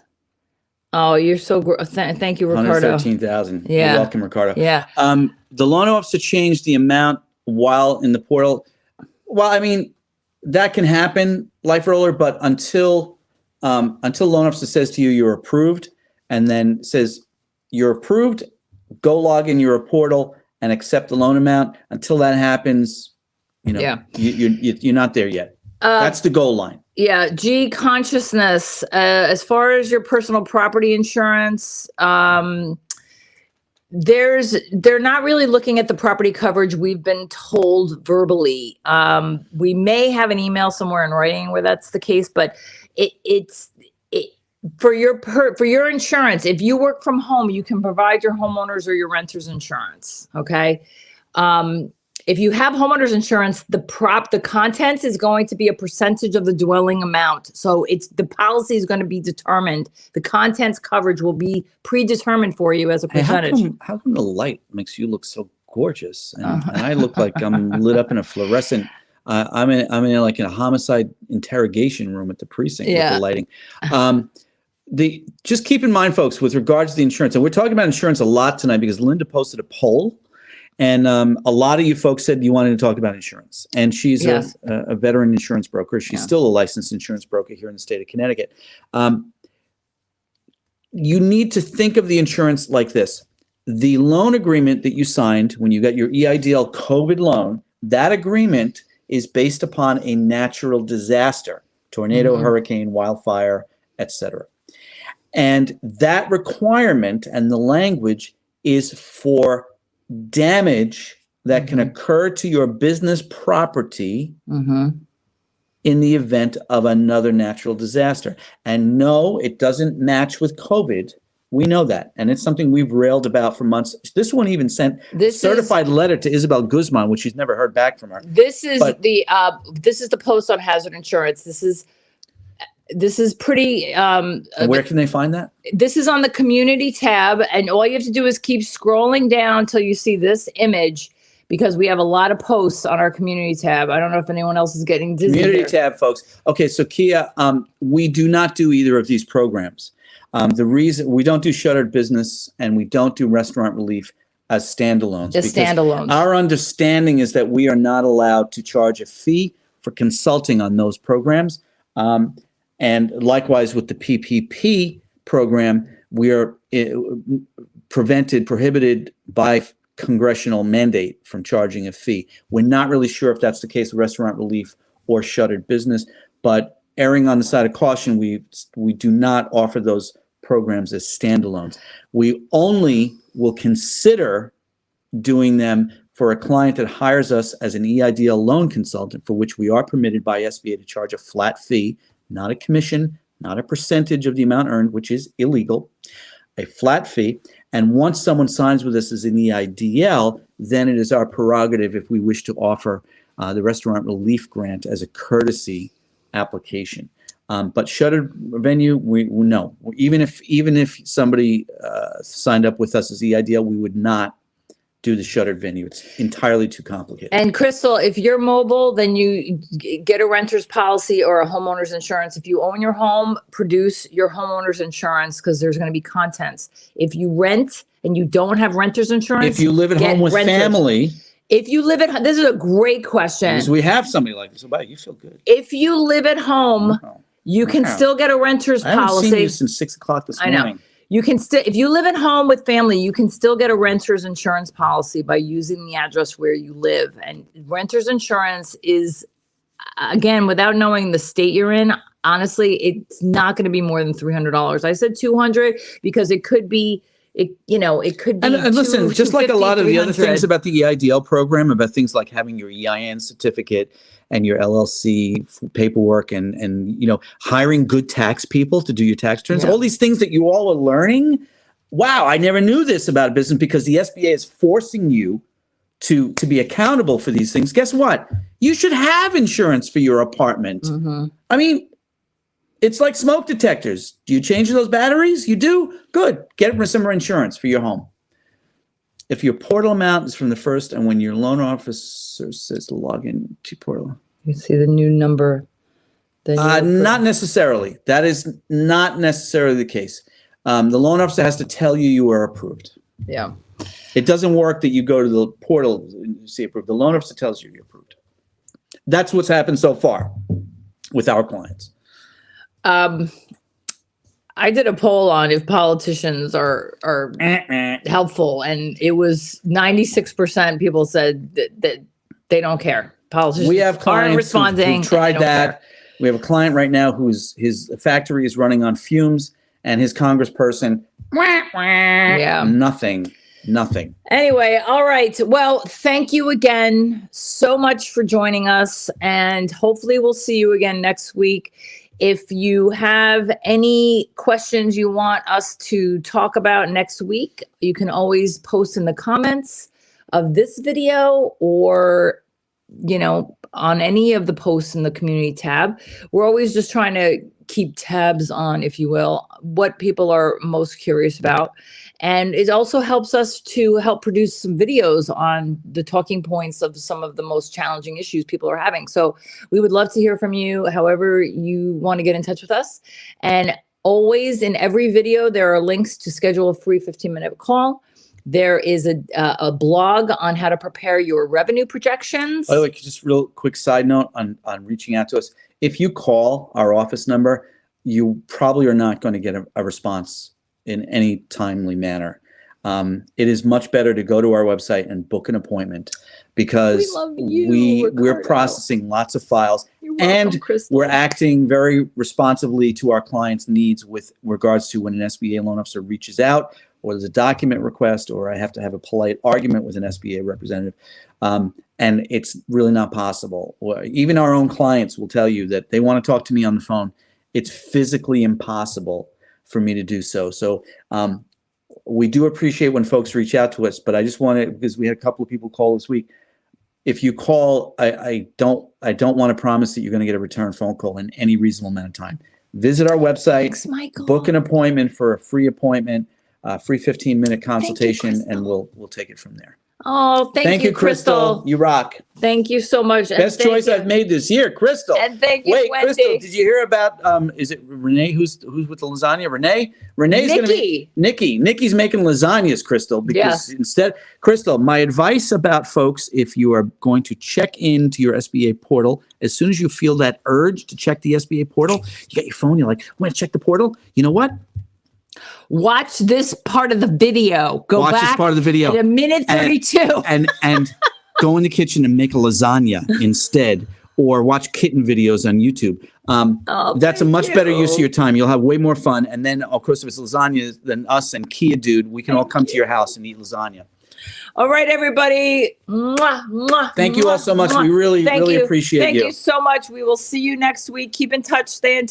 Oh, you're so thank you, Ricardo. 113,000. Yeah. You're welcome, Ricardo. Yeah. The loan officer changed the amount while in the portal. Well, I mean, that can happen, Life Roller, but until loan officer says to you, you're approved, and then says you're approved, go log in your portal and accept the loan amount. Until that happens, you're not there yet. That's the goal line. Yeah. G, consciousness. As far as your personal property insurance, they're not really looking at the property coverage. We've been told verbally. We may have an email somewhere in writing where that's the case, but it's for your insurance. If you work from home, you can provide your homeowners or your renters insurance. Okay. If you have homeowners insurance, the contents is going to be a percentage of the dwelling amount. So the policy is going to be determined. The contents coverage will be predetermined for you as a percentage. Hey, how come the light makes you look so gorgeous? And I look like I'm lit up in a fluorescent. I'm in like in a homicide interrogation room at the precinct with the lighting. Just keep in mind, folks, with regards to the insurance, and we're talking about insurance a lot tonight because Linda posted a poll. And a lot of you folks said you wanted to talk about insurance. And she's a veteran insurance broker. She's still a licensed insurance broker here in the state of Connecticut. You need to think of the insurance like this. The loan agreement that you signed when you got your EIDL COVID loan, that agreement is based upon a natural disaster, tornado, hurricane, wildfire, etc. And that requirement and the language is for damage that can occur to your business property in the event of another natural disaster. And no, it doesn't match with COVID. We know that. And it's something we've railed about for months. This one even sent a certified letter to Isabel Guzman, which she's never heard back from her. This is the post on hazard insurance. This is pretty. Where can they find that? This is on the community tab, and all you have to do is keep scrolling down until you see this image, because we have a lot of posts on our community tab. I don't know if anyone else is getting dizzy. Community tab, folks. Okay, so Kia, we do not do either of these programs. The reason we don't do shuttered business and we don't do restaurant relief as standalones. As standalones. Our understanding is that we are not allowed to charge a fee for consulting on those programs. And likewise with the PPP program, we are prohibited by congressional mandate from charging a fee. We're not really sure if that's the case with restaurant relief or shuttered business, but erring on the side of caution, we do not offer those programs as standalones. We only will consider doing them for a client that hires us as an EIDL loan consultant, for which we are permitted by SBA to charge a flat fee, not a commission, not a percentage of the amount earned, which is illegal, a flat fee. And once someone signs with us as an EIDL, then it is our prerogative if we wish to offer the restaurant relief grant as a courtesy application. But shuttered venue, we no. Even if somebody signed up with us as EIDL, we would not do the shuttered venue. It's entirely too complicated. And Crystal, if you're mobile, then you get a renter's policy or a homeowner's insurance. If you own your home, produce your homeowner's insurance, because there's going to be contents. If you rent and you don't have renter's insurance, if you live at home with family. If you live at, this is a great question. Because we have somebody like this. Wow, you feel good. If you live at home, you can still get a renter's policy. I haven't seen you since 6 o'clock this morning. I know. You can still, if you live at home with family, you can still get a renter's insurance policy by using the address where you live. And renter's insurance is, again, without knowing the state you're in, honestly, it's not going to be more than $300. I said $200 because it could be. It could be. And listen, just like a lot of the other things about the EIDL program, about things like having your EIN certificate and your LLC paperwork and hiring good tax people to do your tax returns, all these things that you all are learning. Wow, I never knew this about a business, because the SBA is forcing you to be accountable for these things, guess what? You should have insurance for your apartment. I mean, it's like smoke detectors. Do you change those batteries? You do? Good. Get some insurance for your home. If your portal amount is from the first and when your loan officer says to log in to portal. You see the new number. Not necessarily. That is not necessarily the case. The loan officer has to tell you are approved. Yeah. It doesn't work that you go to the portal and see approved. The loan officer tells you you're approved. That's what's happened so far with our clients. I did a poll on if politicians are helpful, and it was 96% people said that they don't care. Politicians we have clients aren't responding. Who tried that. Care. We have a client right now whose his factory is running on fumes, and his congressperson, nothing. Anyway, all right. Well, thank you again so much for joining us, and hopefully we'll see you again next week. If you have any questions you want us to talk about next week, you can always post in the comments of this video or, on any of the posts in the community tab. We're always just trying to keep tabs on, if you will, what people are most curious about. And it also helps us to help produce some videos on the talking points of some of the most challenging issues people are having. So we would love to hear from you, however you want to get in touch with us. And always in every video, there are links to schedule a free 15-minute call. There is a blog on how to prepare your revenue projections. By the way, just real quick side note on reaching out to us. If you call our office number, you probably are not going to get a response in any timely manner. It is much better to go to our website and book an appointment because we're processing lots of files. You're welcome, and Crystal. We're acting very responsibly to our clients' needs with regards to when an SBA loan officer reaches out, or there's a document request, or I have to have a polite argument with an SBA representative. And it's really not possible. Even our own clients will tell you that they want to talk to me on the phone. It's physically impossible for me to do so. So we do appreciate when folks reach out to us, but I just wanted, because we had a couple of people call this week. If you call, I don't want to promise that you're going to get a return phone call in any reasonable amount of time. Visit our website, Thanks, Michael. Book an appointment for a free appointment, free 15-minute consultation, Crystal. and we'll take it from there. Oh, thank you, Crystal. You rock. Thank you so much. Best choice I've made this year, Crystal. And thank you, Wait, Wendy. Crystal, did you hear about, is it Renee who's with the lasagna? Renee's going to be, Nikki's making lasagnas, Crystal, because instead, Crystal, my advice about folks, if you are going to check into your SBA portal, as soon as you feel that urge to check the SBA portal, you get your phone, you're like, I want to check the portal. You know what? Watch this part of the video. Watch this part of the video. At a minute 32. And go in the kitchen and make a lasagna instead, or watch kitten videos on YouTube. That's a much better use of your time. You'll have way more fun. And then, of course, if it's lasagna, then us and Kia Dude, we can all come to your house and eat lasagna. All right, everybody. Mwah, mwah, Thank you all so much. We really appreciate you. Thank you so much. We will see you next week. Keep in touch. Stay in touch.